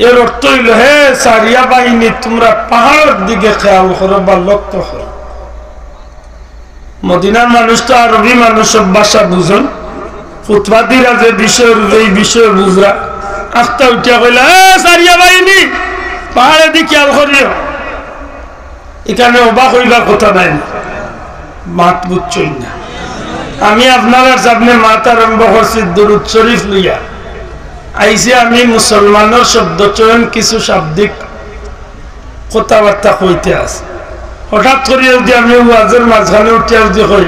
এর অর্থ হইল হে সারিয়া বাহিনী তোমরা পাহাড়ের দিকে খেয়াল করো বা লক্ষ্য করো মদিনার মানুষ তো আরবি মানুষ সব ভাষা বুঝুন খুতবা দিরা যে বিষয় এই বিষয় বুঝরা আখতা উঠিয়া কইলা হে সারিয়া বাহিনী পাহাড়ের দিকে খেয়াল করিও এখানে অবাক হইবার কথা নাই মাত বুঝছই না আমি আপনার সামনে মাত আরম্ভ করছি দুরূদ শরীফ লইয়া আইসে আমি মুসলমানের শব্দ চয়ন কিছু শাব্দিক কথাবার্তা কইতে আছে হঠাৎ করে যদি আমি ওয়াজের মাঝখানে উঠিয়া যদি কই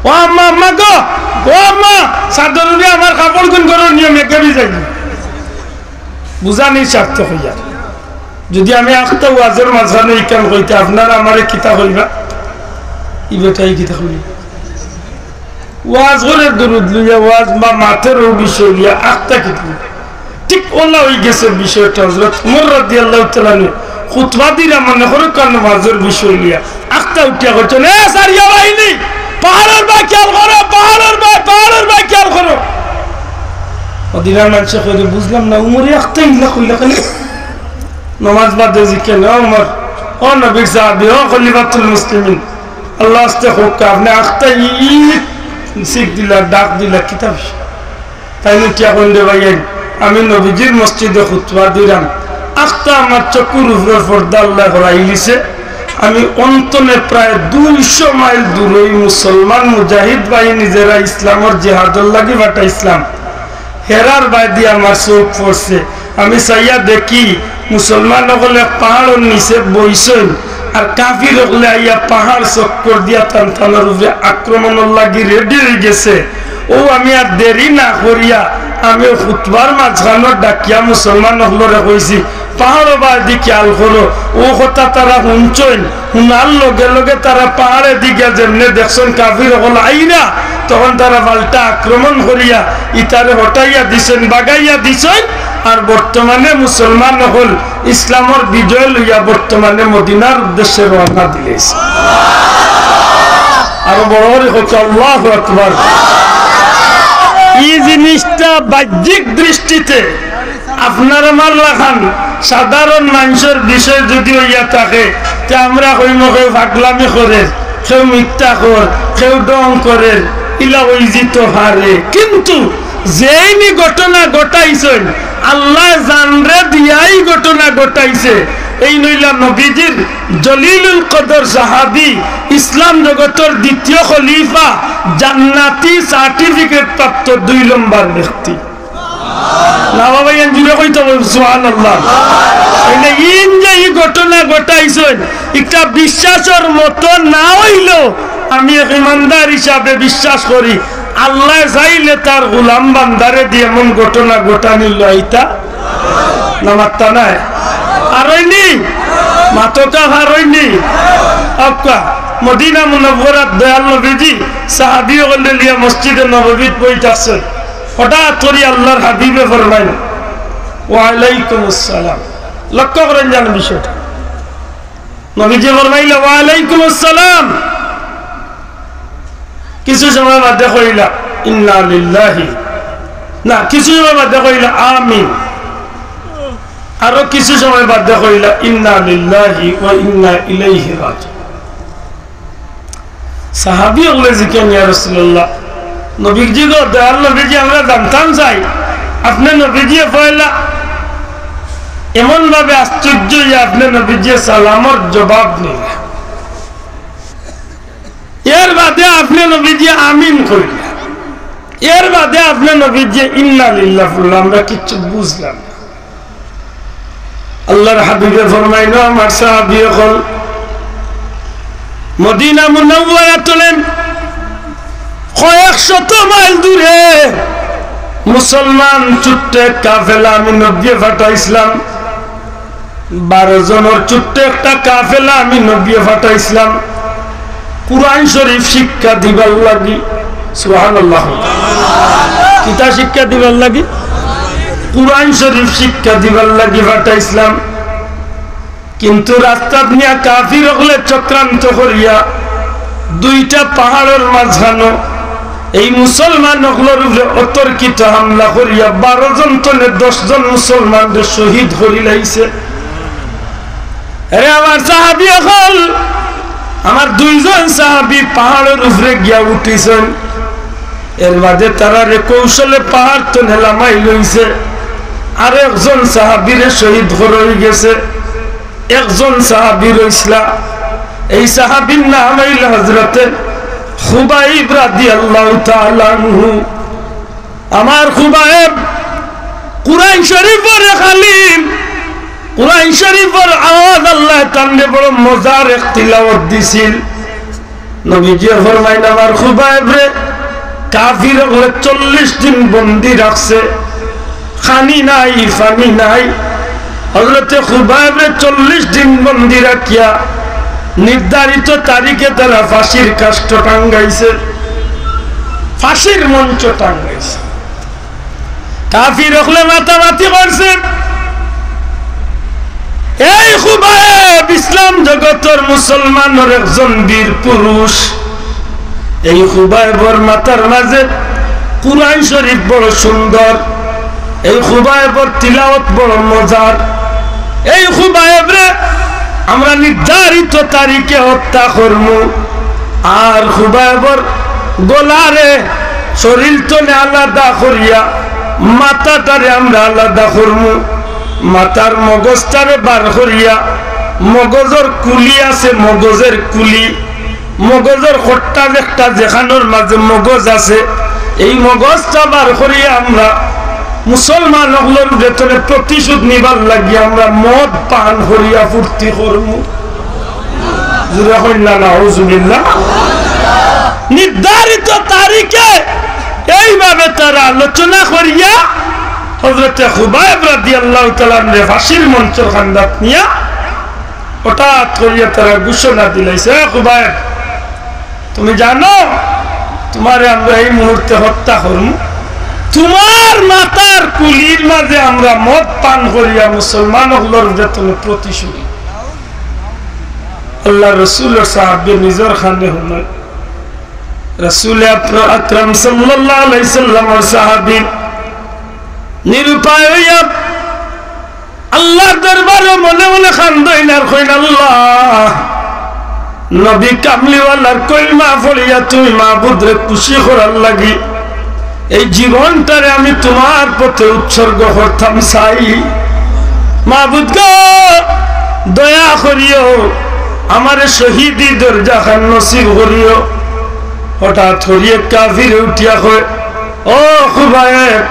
ও আম্মা আম্মা গো ও আম্মা চাদর দিয়ে আমার কাপড় গুন করার নিয়ম একেবারেই যাই বুঝানি স্বার্থ হইয়া যদি আমি একটা ওয়াজের মাঝখানে ইকাম কইতে আপনারা আমারে কিতা কইবা ইবেটাই কিতা কইবা ওয়াজ করে দুরুদ লইয়া ওয়াজ বা মাথের বিষয় লইয়া একটা কিতা ঠিক ওলা হয়ে গেছে বিষয়টা হযরত উমর রাদিয়াল্লাহু তাআলা খুতবা দিরা মনে করে কোন ওয়াজের বিষয় লইয়া একটা উঠিয়া কইছেন এ সারিয়া বাহিনী পাহাড়ের বা খেয়াল করো পাহাড়ের বা খেয়াল করো মদিনার মানুষ কইলে বুঝলাম না উমরে একটা ইল্লা কইলা কেন নমাজ বাদে জিকেন ওমর ও নবীর সাহাবী ও খলিফাতুল মুসলিমিন আল্লাহ আস্তে হোক আপনি আখতা শিখ দিলা ডাক দিলা কিতাব তাই উঠিয়া কইলে ভাই আমি নবীজির মসজিদে খুতবা দিলাম আখতা আমার চকুর উপরে পর্দা আল্লাহ করাইলিছে আমি অন্তনে প্রায় 200 মাইল দূরে মুসলমান মুজাহিদ বাহিনী যারা ইসলামের জিহাদর লাগি বাটা ইসলাম হেরার বাইদি আমার চোখ পড়ছে আমি চাইয়া দেখি মুসলমান হলে পাহাড়ের নিচে বইছেন আর কাফির হলে আইয়া পাহাড় চক্কর দিয়া টানটানোর উপরে আক্রমণের লাগি রেডি হয়ে গেছে ও আমি আর দেরি না করিয়া আমি খুতবার মাঝখানে ডাকিয়া মুসলমান হলরে কইছি পাহাড় বাদি খেয়াল করো ও কথা তারা শুনছেন শুনার লগে লগে তারা পাহাড়ের দিকে যেমনি দেখছেন কাফির হল আইরা তখন তারা পাল্টা আক্রমণ করিয়া ইতারে হটাইয়া দিছেন বাগাইয়া দিছেন আর বর্তমানে মুসলমান হল ইসলামের বিজয় লইয়া বর্তমানে মদিনার উদ্দেশ্যে রওনা দিলেছে আর বড় করে হচ্ছে আল্লাহু আকবার। এই জিনিসটা বাহ্যিক দৃষ্টিতে আপনার আমার লাখান সাধারণ মানুষের বিষয় যদি হইয়া থাকে তে আমরা কইম কেউ পাগলামি করে, কেউ মিথ্যা কর, কেউ ডং করে, ইলা ওইজিত হারে। কিন্তু যেইনি ঘটনা ঘটাইছেন আল্লাহ জানরে দিয়াই ঘটনা ঘটাইছে। এই নইলা নবীজির জলিলুল কদর সাহাবী, ইসলাম জগতের দ্বিতীয় খলিফা, জান্নাতি সার্টিফিকেট প্রাপ্ত 2 নম্বর ব্যক্তি। না বাবা ইয়ান জুড়ে কইতে সুবহানাল্লাহ। এই ইন যে এই ঘটনা ঘটাইছেন একটা বিশ্বাসের মতো না হইলো আমি এক ইমানদার হিসাবে বিশ্বাস করি আল্লাহ চাইলে তার গোলাম বান্দারে দিয়ে এমন ঘটনা ঘটানি লইতা না মাত্তা নাই আর হইনি মাতকা হার হইনি। আপকা মদিনা মুনাওয়ারাত দয়াল নবীজি সাহাবী ওগুলো লিয়া মসজিদে নববীত বইতাছে। হঠাৎ করে আল্লাহর হাবিবে ফরমাইল ওয়া আলাইকুমুস সালাম। লক্ষ্য করেন জানেন বিষয়টা, নবীজি ফরমাইল ওয়া আলাইকুমুস সালাম। কিছু সময় বাদে কইলা ইন্না লিল্লাহি, না কিছু সময় বাদে কইলা আমিন, আরো কিছু সময় বাদে কইলা ইন্না লিল্লাহি ওয়া ইন্না ইলাইহি রাজিউন। সাহাবী ওগুলো জিকেন ইয়া রাসূলুল্লাহ, নবীজি গো দয়াল নবীজি আমরা জানতাম চাই আপনি নবীজি পয়লা এমন ভাবে আশ্চর্য আপনি নবীজি সালামর জবাব নিলেন, এর বাদে আপনি নবীজি আমিন কইলেন, এর বাদে আপনি নবীজি ইন্না লিল্লাহি বললেন, আমরা কিচ্ছু বুঝলাম না। আল্লাহর হাবিবে ফরমাইল আমার সাহাবী হল মদিনা মুনাওয়ারা তোলেন কয়েক শত মাইল দূরে মুসলমান ছোট্ট কাফেলা আমি নবী পাঠাইছিলাম, 12 জনের ছোট্ট একটা কাফেলা আমি নবী পাঠাইছিলাম কুরআন শরীফ শিক্ষা দিবার লাগি। সুবহানাল্লাহ। কিতা শিক্ষা দিবার লাগি? কুরআন শরীফ শিক্ষা দিবার লাগি পাঠাইছিলাম। কিন্তু রাস্তা নিয়ে কাফির হলে চক্রান্ত করিয়া 2টা পাহাড়ের মাঝখানো এই মুসলমান হলের উপরে অতর্কিত হামলা করিয়া 12 জন তলে 10 জন মুসলমানদের শহীদ করি লাইছে। আরে আমার সাহাবী হল আমার 2 জন সাহাবী পাহাড়ের উপরে গিয়া উঠিছেন, এর বাদে তারা রে কৌশলে পাহাড় তো নেলামাই লইছে। আর একজন সাহাবীরে শহীদ হয়ে গেছে, একজন সাহাবী রইসলা, এই সাহাবীর নাম হইল হযরতে খুবাইব রাদিয়াল্লাহু তাআলা আনহু। আমার খুবাইব কুরআন শরীফের খালিম, কুরআন শরীফের আওয়াজ আল্লাহ তাআলা বড় মজার তিলাওয়াত দিছিল। নবীজি ফরমাইন আমার খুবাইব রে কাফির হলে 40 দিন বন্দী রাখছে, খানি নাই ফানি নাই। হযরতে খুবাইব রে 40 দিন বন্দী রাখিয়া নির্ধারিত তারিখে তারা ফাঁসির কাষ্ঠ টাঙ্গাইছে, ফাঁসির মঞ্চ টাঙ্গাইছে। কাফির হলে মাতামাতি করছে। এই খুবাইব ইসলাম জগতের মুসলমানের একজন বীর পুরুষ। এই খুবাইবর মাথার মাঝে কুরআন শরীফ বড় সুন্দর, এই খুবাইবর তিলাওয়াত বড় মজার। এই খুবাইব রে আমরা নির্ধারিত তারিখে হত্যা করবো। আর খুবাইবর গলারে শরীর তলে আলাদা করিয়া মাথাটারে আমরা আলাদা করবো, মাথার মগজটারে বার করিয়া মগজের কুলি আছে, মগজের কুলি, মগজের খট্টা একটা যেখানোর মাঝে মগজ আছে, এই মগজটা বার করিয়া আমরা মুসলমান হলের ভেতরে প্রতিশোধ নিবার লাগি আমরা মদ পান করিয়া ফুর্তি করবো। নির্ধারিত তারিখে এইভাবে তারা আলোচনা করিয়া হযরতে খুবাইব রাদিয়াল্লাহু তাআলা আনহু ফাঁসির মঞ্চ খান্দাত নিয়া হঠাৎ করিয়া তারা ঘোষণা দিলাইছে, খুবাইব তুমি জানো তোমারে আমরা এই মুহূর্তে হত্যা করবো, তোমার মাথার কুলির মাঝে আমরা মদ পান করিয়া মুসলমান হলোর বেতনে প্রতিশোধ। আল্লাহ রসুলের সাহাবী নিজের খানে হলেন রাসূল আকরাম সাল্লাল্লাহু আলাইহি সাল্লামের সাহাবী নিরুপায় হইয়া আল্লাহর দরবারে মনে মনে খান্দইন আর কইন, আল্লাহ নবী কামলিওয়ালার কলমা পড়িয়া তুমি মাবুদরে খুশি করার লাগি এই জীবনটারে আমি তোমার পথে উৎসর্গ করতাম চাই। মাবুদ গো দয়া করিও, আমারে শহীদি দরজা খান নসিব করিও। হঠাৎ হরিয়ে কাফির উঠিয়া কয়, ও খুবায়েব,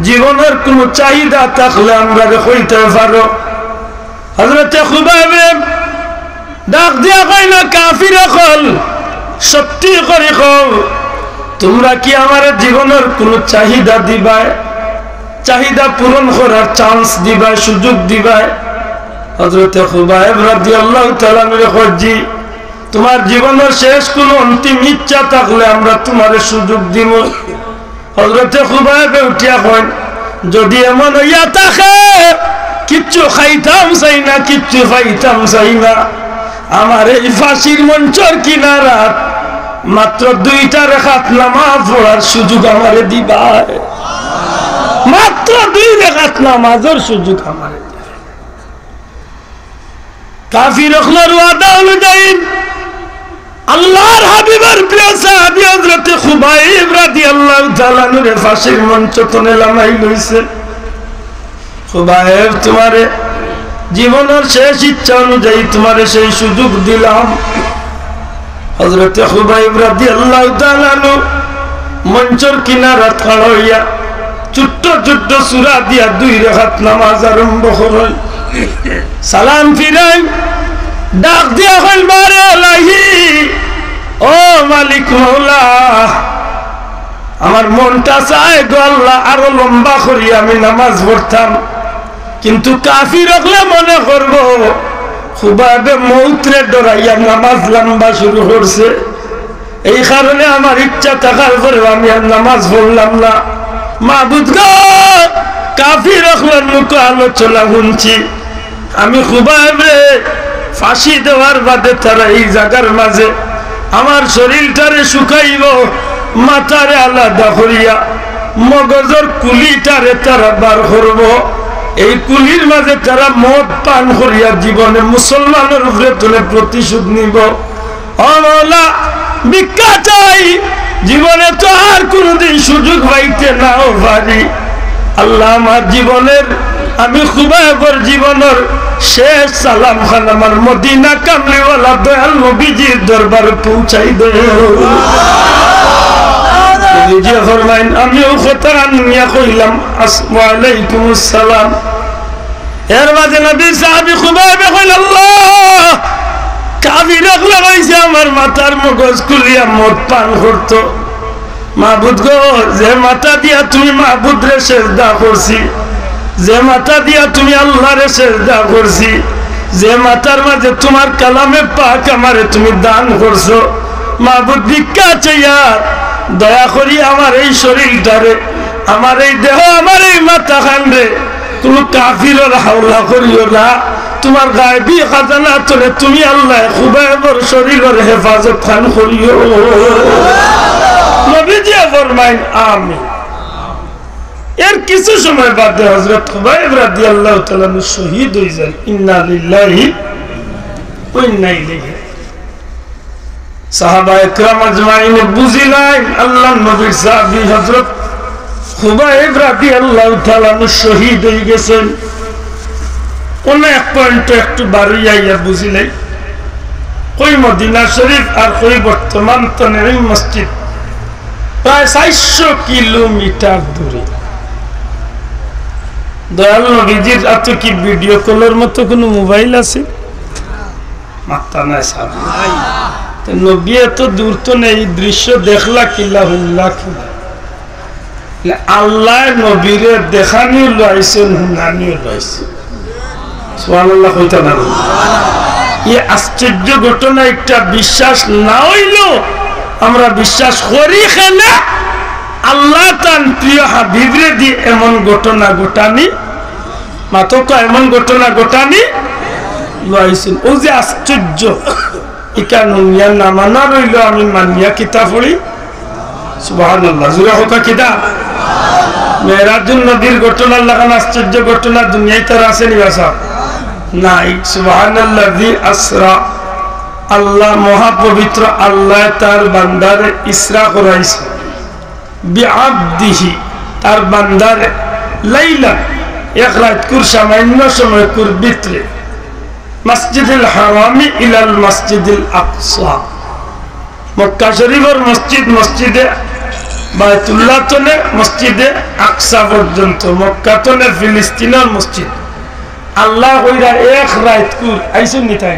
জীবনের কোনো চাহিদা থাকলে আমরা কইতে পারো। হযরতে খুবায়েব ডাক দিয়া কইল, কাফির হল সত্যি করে কও, তোমরা কি আমার জীবনের কোনো চাহিদা দিবাই, চাহিদা পূরণ করার চান্স দিবাই, সুযোগ দিবাই? হযরতে খুবায়েব রাদিয়াল্লাহু তাআলা কয়, জি, তোমার জীবনের শেষ কোনো অন্তিম ইচ্ছা থাকলে আমরা তোমার সুযোগ দিব। হযরতে খুবায়েব উঠিয়া কয়, যদি এমন হইয়া থাকে কিচ্ছু খাইতাম চাই না, কিচ্ছু পাইতাম চাই না, আমার এই ফাঁসির মঞ্চর কিনারাত মাত্র 2টা রাকাত নামাজ পড়ার সুযোগ আমারে দিবা, মাত্র 2 রাকাত নামাজের সুযোগ আমারে দিবা। কাফির হলোর ওয়াদা অনুযায়ী আল্লাহর হাবিবের প্রিয় সাহাবী হযরতে খুবাইব রাদিয়াল্লাহু তাআলা নূরে ফাঁসির মঞ্চ তনে লামাই লইছে। খুবাইব, তোমারে জীবনের শেষ ইচ্ছা অনুযায়ী তোমারে সেই সুযোগ দিলাম। হযরতে খুবাইব রাদিয়াল্লাহু তাআলা মঞ্চের কিনারা খাড়া হইয়া ছোট্ট ছোট্ট সূরা দিয়া 2 রাকাত নামাজ আরম্ভ করেন। সালাম ফিরাই ডাক দিয়া কইল, বারে আলাহি, ও মালিক মাওলা, আমার মনটা চায় গো আল্লাহ আরো লম্বা করি আমি নামাজ পড়তাম, কিন্তু কাফির হলে মনে করব খুবাইবে মৌতরে ডরাইয়া নামাজ লম্বা শুরু করছে, এই কারণে আমার ইচ্ছা থাকার পরেও আমি আর নামাজ পড়লাম না। মাবুদ গো, কাফির হলের মুখ আলোচনা শুনছি, আমি খুবাইবে ফাঁসি দেওয়ার বাদে তারা এই জায়গার মাঝে আমার শরীরটারে শুকাইব, মাথারে আলাদা করিয়া মগজের কুলিটারে তারা বার করব, এই কুলির মাঝে তারা মদ পান করিয়া জীবনে মুসলমানের উপরে তুলে প্রতিশোধ নিব। ও মাওলা, ভিক্ষা চাই, জীবনে তো আর কোনদিন সুযোগ পাইতে নাও পারি। আল্লাহ, আমার জীবনের, আমি খুবাইবের জীবনের শেষ সালাম খান আমার মদিনা কামলিওয়ালা দয়াল নবীজির দরবারে পৌঁছাই দে। নবীজি ফরমাইন, আমিও খতরান নিয়া কইলাম আসসালামু আলাইকুম আসসালাম। এর মাঝে নবীর সাহাবী খুবাইব কইল, আল্লাহ, কাফির রাখলে কইছে আমার মাথার মগজ খুলিয়া মদ পান করত। মাবুদ গো, যে মাথা দিয়া তুমি মাবুদরে সেজদা করছি, যে মাথা দিয়া তুমি আল্লাহরে সেজদা করছি, যে মাথার মাঝে তোমার কালামে পাক আমারে তুমি দান করছো, মাবুদ ভিক্ষা চাইয়া দয়া করি আমার এই শরীরটারে, আমার এই দেহ, আমার এই মাথা খান্ডে কোন কাফিরের হাওলা করিও না, তোমার গায়বী খাজানা তোলে তুমি আল্লাহ খুবাইবের শরীরের হেফাজত খান করিও। নবীজি ফরমাইন, আমিন। এর কিছু সময় বাদে হযরত খুবাইব রাদিয়াল্লাহু তাআলা শহীদ হয়ে যান। ইন্না লিল্লাহি ওয়া ইন্না ইলাইহি। সাহাবায়ে কেরাম আজমাইন বুঝিলেন আল্লাহর নবীর সাহাবী হযরত খুবাইব রাদিয়াল্লাহু তাআলা শহীদ হয়ে গেছেন। কোন এক পয়েন্টে একটু বাড়িয়া বুঝিলেন, কই মদিনা শরীফ আর কই বর্তমান তনঈম মসজিদ প্রায় 400 কিলোমিটার দূরে। দয়াল নবীজির এত কি ভিডিও কলের মতো কোন মোবাইল আছে? মাত্রা নাই সাহেব, নবী এত দূর তো নেই, দৃশ্য দেখলা কিলা হুল্লা কিলা। আল্লাহ নবীরে দেখানিও লাইছেন, হুনানিও লাইছেন। সুবহানাল্লাহ কইতা না? এই আশ্চর্য ঘটনা একটা বিশ্বাস না হইলো আমরা বিশ্বাস করি খেলে আল্লাহ তার প্রিয় হাবিবরে দিয়ে এমন ঘটনা ঘটানি, মাত্র এমন ঘটনা ঘটানি লাইছেন। ও যে আশ্চর্য, ইকান উনিয়া না মানা রইল আমি মানিয়া কিতাব পড়ি সুবহানাল্লাহ জোরে হোক কিতাব মেরাজুন নদীর ঘটনা লাগান আশ্চর্য ঘটনা দুনিয়ায় তার আছে নিবাসা নাই সুবহানাল্লাযী আসরা আল্লাহ মহাপবিত্র আল্লাহ তার বান্দারে ইসরা করাইছে বিআবদিহি তার বান্দারে লাইলা এক রাত কুর সামান্য সময় কুর ভিতরে মসজিদুল হারামি ইলাল মসজিদুল আকসা মক্কা শরীফের মসজিদ মসজিদে বায়তুল্লাহ তনে মসজিদে আকসা পর্যন্ত মক্কা তনে ফিলিস্তিনের মসজিদ আল্লাহ কইরা এক রাত কুর আইসুন নিতাই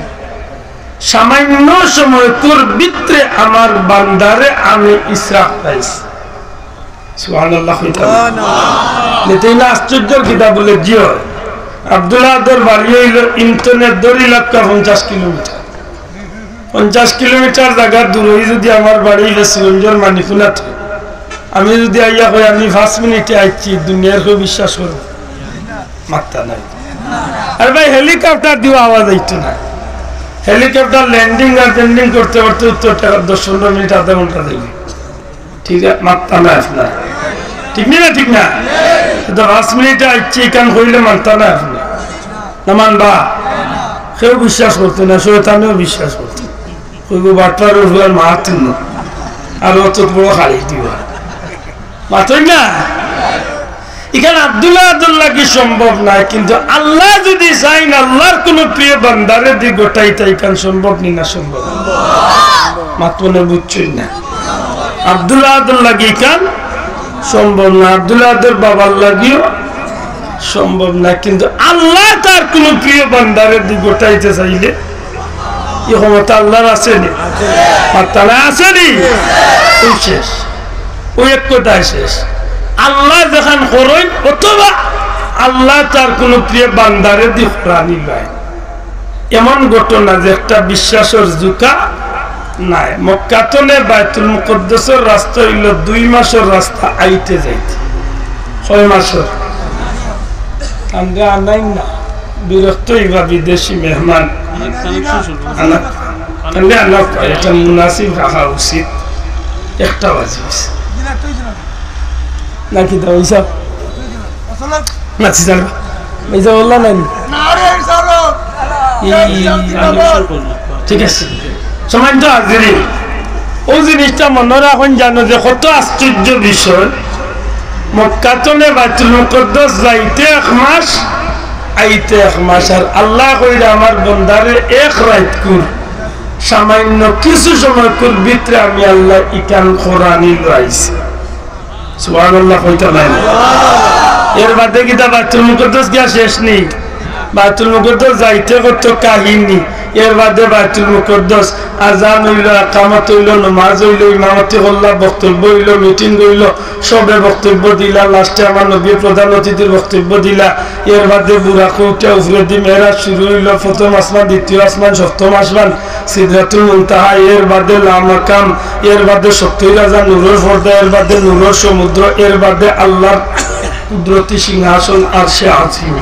সামান্য সময় কুর ভিতরে আমার বান্দারে আমি ইসরা করাইছি সুবহানাল্লাহ সুবহানাল্লাহ আশ্চর্যের কিতাব বলে জিও আব্দুল্লাহ আদর বাড়ি হইল ইন্টারনেট দড়ি লাক্কা 50 কিলোমিটার 50 কিলোমিটার জায়গা দূরে যদি আমার বাড়ি সিগঞ্জর মানিকুনাথ আমি যদি আইয়া কই আমি 5 মিনিটে আইছি দুনিয়ার কেউ বিশ্বাস করব মাত্তা নাই আর ভাই হেলিকপ্টার দিয়ে আওয়াজ আইতো না হেলিকপ্টার ল্যান্ডিং আর ল্যান্ডিং করতে করতে উত্তর টাকা 10-15 মিনিট আধা ঘন্টা দেবে ঠিক আছে মাত্তা না আপনার ঠিক না ঠিক না তো 5 মিনিটে আইছি কান কইলে মানতা না আপনি না মানবা কেউ বিশ্বাস করতো না শয়তানেও বিশ্বাস করতো কইব বাটপার উঠবার মারতেন না আর অত বড় খালি দিবা মাতই না এখানে আব্দুল্লাহ কি সম্ভব না কিন্তু আল্লাহ যদি চাই না আল্লাহর কোন প্রিয় বান্দারে দি গোটাইতে এখান সম্ভব নি না সম্ভব মাতনে বুঝছই না আব্দুল্লাহ কি কান সম্ভব না আব্দুল্লাহর বাবার লাগিও সম্ভব না কিন্তু আল্লাহ তার কোন প্রিয় বান্দারে দি গোটাইতে চাইলে এই ক্ষমতা আল্লাহর আছে নি মাতালা আছে নি ওই শেষ ওই এক কথায় শেষ আল্লাহ যখন করেন অথবা আল্লাহ তার কোন প্রিয় বান্দারে দি প্রাণী লয় এমন ঘটনা যে একটা বিশ্বাসের জুকা নাই মক্কাতনে বাইতুল মুকদ্দাসের রাস্তা হইল 2 মাসের রাস্তা আইতে যাইতে 6 মাসের আমরা আনাই না বিরক্ত হইবা বিদেশি মেহমান এটা মুনাসিব রাখা উচিত একটা বাজিস নাকি তো ওইসব নাচি যাবে ওইসব বললা নাই ঠিক আছে সময় তো হাজিরি ও জিনিসটা মনে রাখুন জানো যে কত আশ্চর্য বিষয় মক্কাতনে বাইতুল মুকদ্দাস যাইতে 1 মাস আইতে 1 মাস আর আল্লাহ কইরা আমার বন্দারে এক রাত কুর সামান্য কিছু সময় কুর ভিতরে আমি আল্লাহ ইকান কোরআনি লাইছি সুবহানাল্লাহ কইতা নাই এর বাদে কি তা বাইতুল মুকদ্দাস গিয়া শেষ নেই বাইতুল মুকদ্দাস যাইতে কত কাহিনী এর বাদে বাইতুল মুকদ্দাস আযান হইল ইকামত হইল নামাজ হইল ইমামতি হল্লা বক্তব্য হইল মিটিং হইল সবে বক্তব্য দিলা লাস্টে আমার নবী প্রধান অতিথির বক্তব্য দিলা এর বাদে বুরাক উঠে উপরে দি মেরাজ শুরু হইল প্রথম আসমান দ্বিতীয় আসমান সপ্তম আসমান সিদরাতুল মুনতাহা এর বাদে লামাকাম এর বাদে 70,000 নূরের পর্দা এর বাদে নূরের সমুদ্র এর বাদে আল্লাহর কুদরতি সিংহাসন আরশে আজিম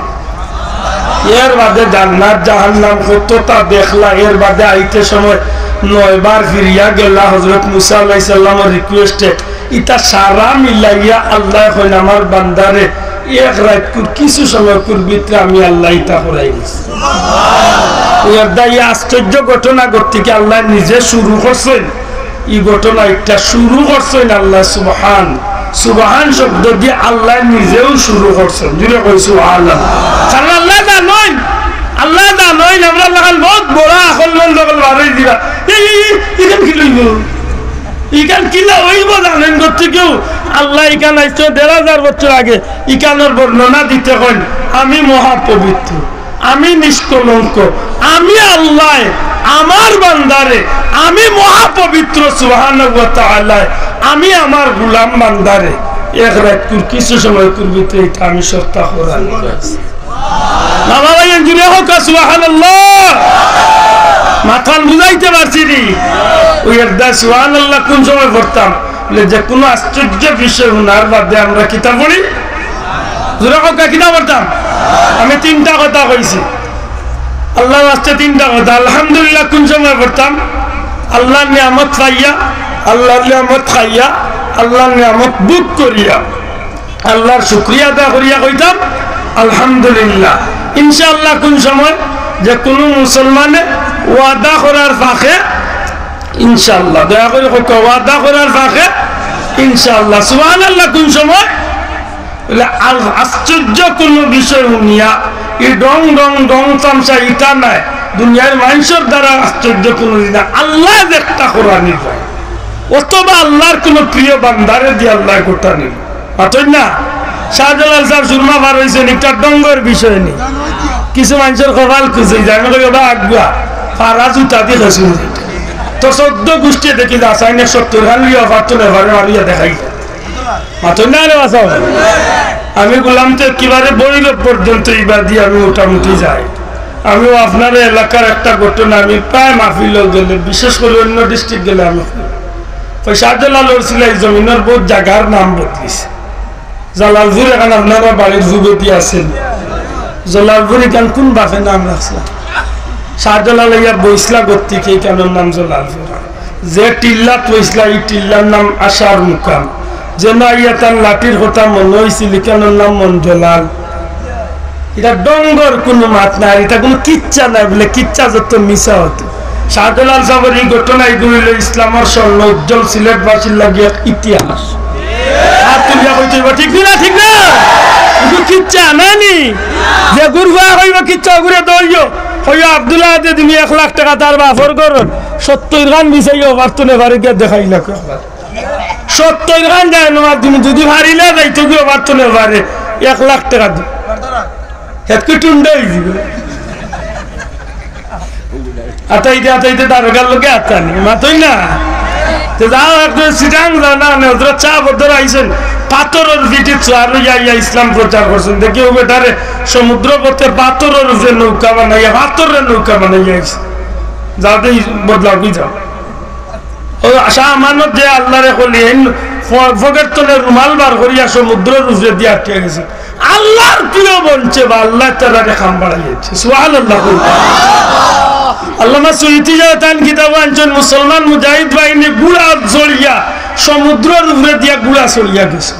এর বাদে জান্নাত জাহান্নাম কতটা দেখলা এর বাদে আইতে সময় 9 বার ফিরিয়া গেলা হযরত মুসা আলাইহিস সালামের রিকোয়েস্টে ইতা সারা মিলাইয়া আল্লাহ কইন আমার বান্দারে এক রাত কিছু সময় কুর ভিতরে আমি আল্লাহ ইতা করাইছি সুবহানাল্লাহ এর দাই আশ্চর্য ঘটনা গতিকে আল্লাহ নিজে শুরু করছেন এই ঘটনা একটা শুরু করছেন আল্লাহ সুবহান সুবহান শব্দ দিয়ে আল্লাহ নিজেও শুরু করছেন জুড়ে কই সুবহানাল্লাহ কারণ আল্লাহ জানেন আমরা লাগাল বহুত বড় আকলমন সকল বাড়াই দিলা এখান কি লইব এখান কিলা হইব জানেন করতে কেউ আল্লাহ এখান আইসো 1,500 বছর আগে এখানের বর্ণনা দিতে কইন আমি মহাপবিত্র আমি নিষ্কলঙ্ক আমি আল্লাহ আমার বান্দারে আমি মহাপবিত্র সুবহানাহু ওয়া তাআলা আমি আমার গোলাম বান্দারে এক রাত কিছু সময় পূর্বে এটা আমি সত্তা কোরআন বলেছি বাবা ভাই জুড়ে হোক সুবহানাল্লাহ মাথান বুঝাইতে পারছি নি ওই একটা সুবহানাল্লাহ কোন সময় পড়তাম যে কোনো আশ্চর্য বিষয় শোনার বাদে আমরা কিতাব পড়ি জুড়ে হোক কিতাব পড়তাম আমি 3টা কথা কইছি আল্লাহর রাস্তায় 3টা কথা আলহামদুলিল্লাহ কোন সময় পড়তাম আল্লাহর নিয়ামত পাইয়া, আল্লাহর নিয়ামত খাইয়া, আল্লাহর নিয়ামত বুক করিয়া আল্লাহর শুকরিয়া আদায় করিয়া কইতাম আলহামদুলিল্লাহ। ইনশাআল্লাহ কোন সময় যে কোনো মুসলমানে ওয়াদা করার ফাঁকে ইনশাআল্লাহ, দয়া করে ওয়াদা করার ফাঁকে ইনশাআল্লাহ, সুবহানাল্লাহ, কোন সময় আশ্চর্য কোন বিষয় শুনিয়া এই ডং ডং ডং তামসা ইটা নাই, দুনিয়ার মানুষের দ্বারা আশ্চর্য কোন দিনা আল্লাহ একটা কোরআনি পায়, অথবা আল্লাহর কোন প্রিয় বান্দারে দিয়ে আল্লাহ গোটা নিল। পাতই না শাহজালাল সাহেব সুরমা বার হয়েছেন একটা ডঙ্গর বিষয় নেই, কিছু মানুষের কপাল খুঁজে যায় না আগুয়া পারা জুতা দিয়ে খেসুন তো 14 গোষ্ঠী দেখি যাচাই না 70 খান লিয়া পারতো নেভারে মারিয়া দেখাই পাতই না রে বাসাও। আমি বললাম তো একেবারে বৈরব পর্যন্ত এবার দিয়ে আমি মোটামুটি যাই। আমিও আপনার এলাকার একটা ঘটনা আমি প্রায় মাহফিল গেলে, বিশেষ করে অন্য ডিস্ট্রিক্ট গেলে আমি শাহজালালোর সিলাই জমিনের বহুত জায়গার নাম বদলিছে। জালালপুর এখন আপনারা বাড়ির যুবতী আছেন, জালালপুর এখান কোন বাপে নাম রাখছিলাম শাহজালাল ইয়া বইসলা গত্তিক এই কারণের নাম জালালপুর। যে টিল্লাত বইসলা এই টিল্লার নাম আশার মুকাম, যে না ইয়া তার লাঠির কথা মনে হয়েছিল কেনার নাম মঞ্জলাল। এটা ডঙ্গর কোনো মাত নাই, এটা কোনো কিচ্ছা নাই, বলে কিচ্ছা যত মিশা হতো। শাহজালাল সাহেবের এই ঘটনা এগুলো হইল ইসলামের স্বর্ণ উজ্জ্বল সিলেটবাসীর লাগিয়ে ইতিহাস। হাত তুলিয়া কইতে ঠিক না, ঠিক না, কিচ্ছা নানি যে গুরুয়া হইব কিচ্ছা ঘুরে দৌড়িও হইয়া আব্দুল্লাহ দে তুমি 1 লাখ টাকা তার বাফর করো 70 গান মিশাইও পারতনে বাড়ি গিয়ে দেখাইলা 70 গান যায় না তুমি যদি হারিলে যাইতো গিয়ে পারতনে পারে 1 লাখ টাকা দি হেতকে টুন্ডাই দিবে আতাইতে দারোগার লোকে আতানি মাতই না যাও একটু সিটাং যাও না ওরা চা বদর আইসেন পাথরের ভিটে আর ইয়া ইসলাম প্রচার করছেন দেখি ও বেটারে সমুদ্র পথে পাথরের উপরে নৌকা বানাইয়া পাথরের নৌকা বানাইয়া আইসে যাতে বদলাও কি যাও ও আশা আমানত যে আল্লাহরে কলি ফকের তলে রুমাল বার করিয়া সমুদ্রের উপরে দিয়ে আটকে গেছে আল্লাহর প্রিয় বলছে বা আল্লাহ তাআলা খাম বাড়াইছে সুবহানাল্লাহ। আল্লামা সুইতি জাতান কিতাব আনছেন মুসলমান মুজাহিদ বাহিনী গুড়া জড়িয়া সমুদ্রের উপরে দিয়া গুড়া ছড়িয়া গেছে।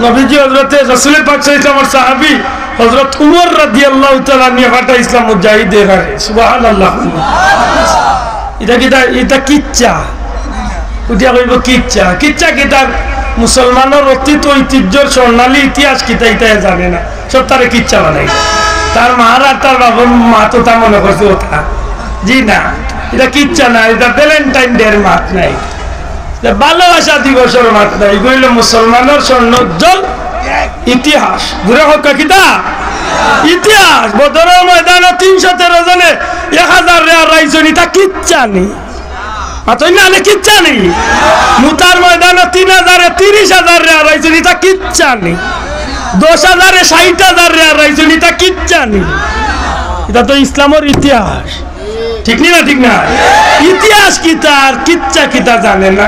নবীজি হযরতে রাসূল পাক সাল্লাল্লাহু আলাইহি সাহাবী হযরত উমর রাদিয়াল্লাহু তাআলা নিয়ে পাঠা ইসলাম মুজাহিদের আরে সুবহানাল্লাহ। এটা কিচ্ছা উঠিয়া কইব কিচ্ছা কিচ্ছা কিতাব মুসলমানের অতীত ঐতিহ্যের স্বর্ণালী ইতিহাস কিতা ইতায় জানে না, সব তারে কিচ্ছা বানাই। তার মার আর তার বাবার মা তো তা মনে করছে ওটা জি না, এটা কিচ্ছা না, এটা ভ্যালেন্টাইন ডে এর মাত নাই, ভালোবাসা দিবসের মাত নাই, এগুলো মুসলমানের স্বর্ণোজ্জ্বল ইতিহাস। ঘুরে হোক কিতা ইতিহাস বদরের ময়দানে 313 জনে 1000 রাইজন, এটা কিচ্ছা নেই মাতই না কিচ্ছা নেই। মুতার ময়দানে 3000 30,000 রাইজন, এটা কিচ্ছা নেই। 10,000 60,000 রাইজন, এটা কিচ্ছা নেই। এটা তো ইসলামের ইতিহাস, ঠিক না ঠিক না? ইতিহাস কিতা আর কিচ্ছা কিতা জানে না,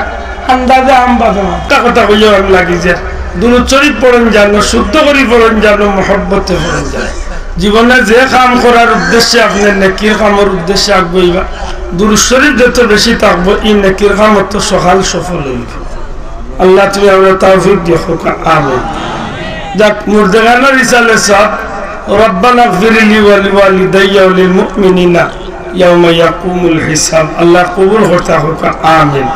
আন্দাজে আমবাজে একটা কথা বললে লাগিছে। দুরূদ শরীফ পড়েন জানো, শুদ্ধ করি পড়েন জানো, মহব্বতে পড়েন জানো। জীবনে যে কাম করার উদ্দেশ্যে আপনি নেকির কামের উদ্দেশ্যে আগাইবা, দুরূদ শরীফ যত বেশি থাকবো এই নেকির কাম তো সকাল সফল হইব। আল্লাহ তুমি আমরা তৌফিক দিও, আমিন। যাক মুর্দাগানের ইসালে সব রব্বানা ইগফির লি ওয়া লিওয়ালিদাইয়া ওয়া লিল মুমিনিনা ইয়াওমা ইয়াকুমুল হিসাব। আল্লাহ কবুল করতে হোক, আমিন।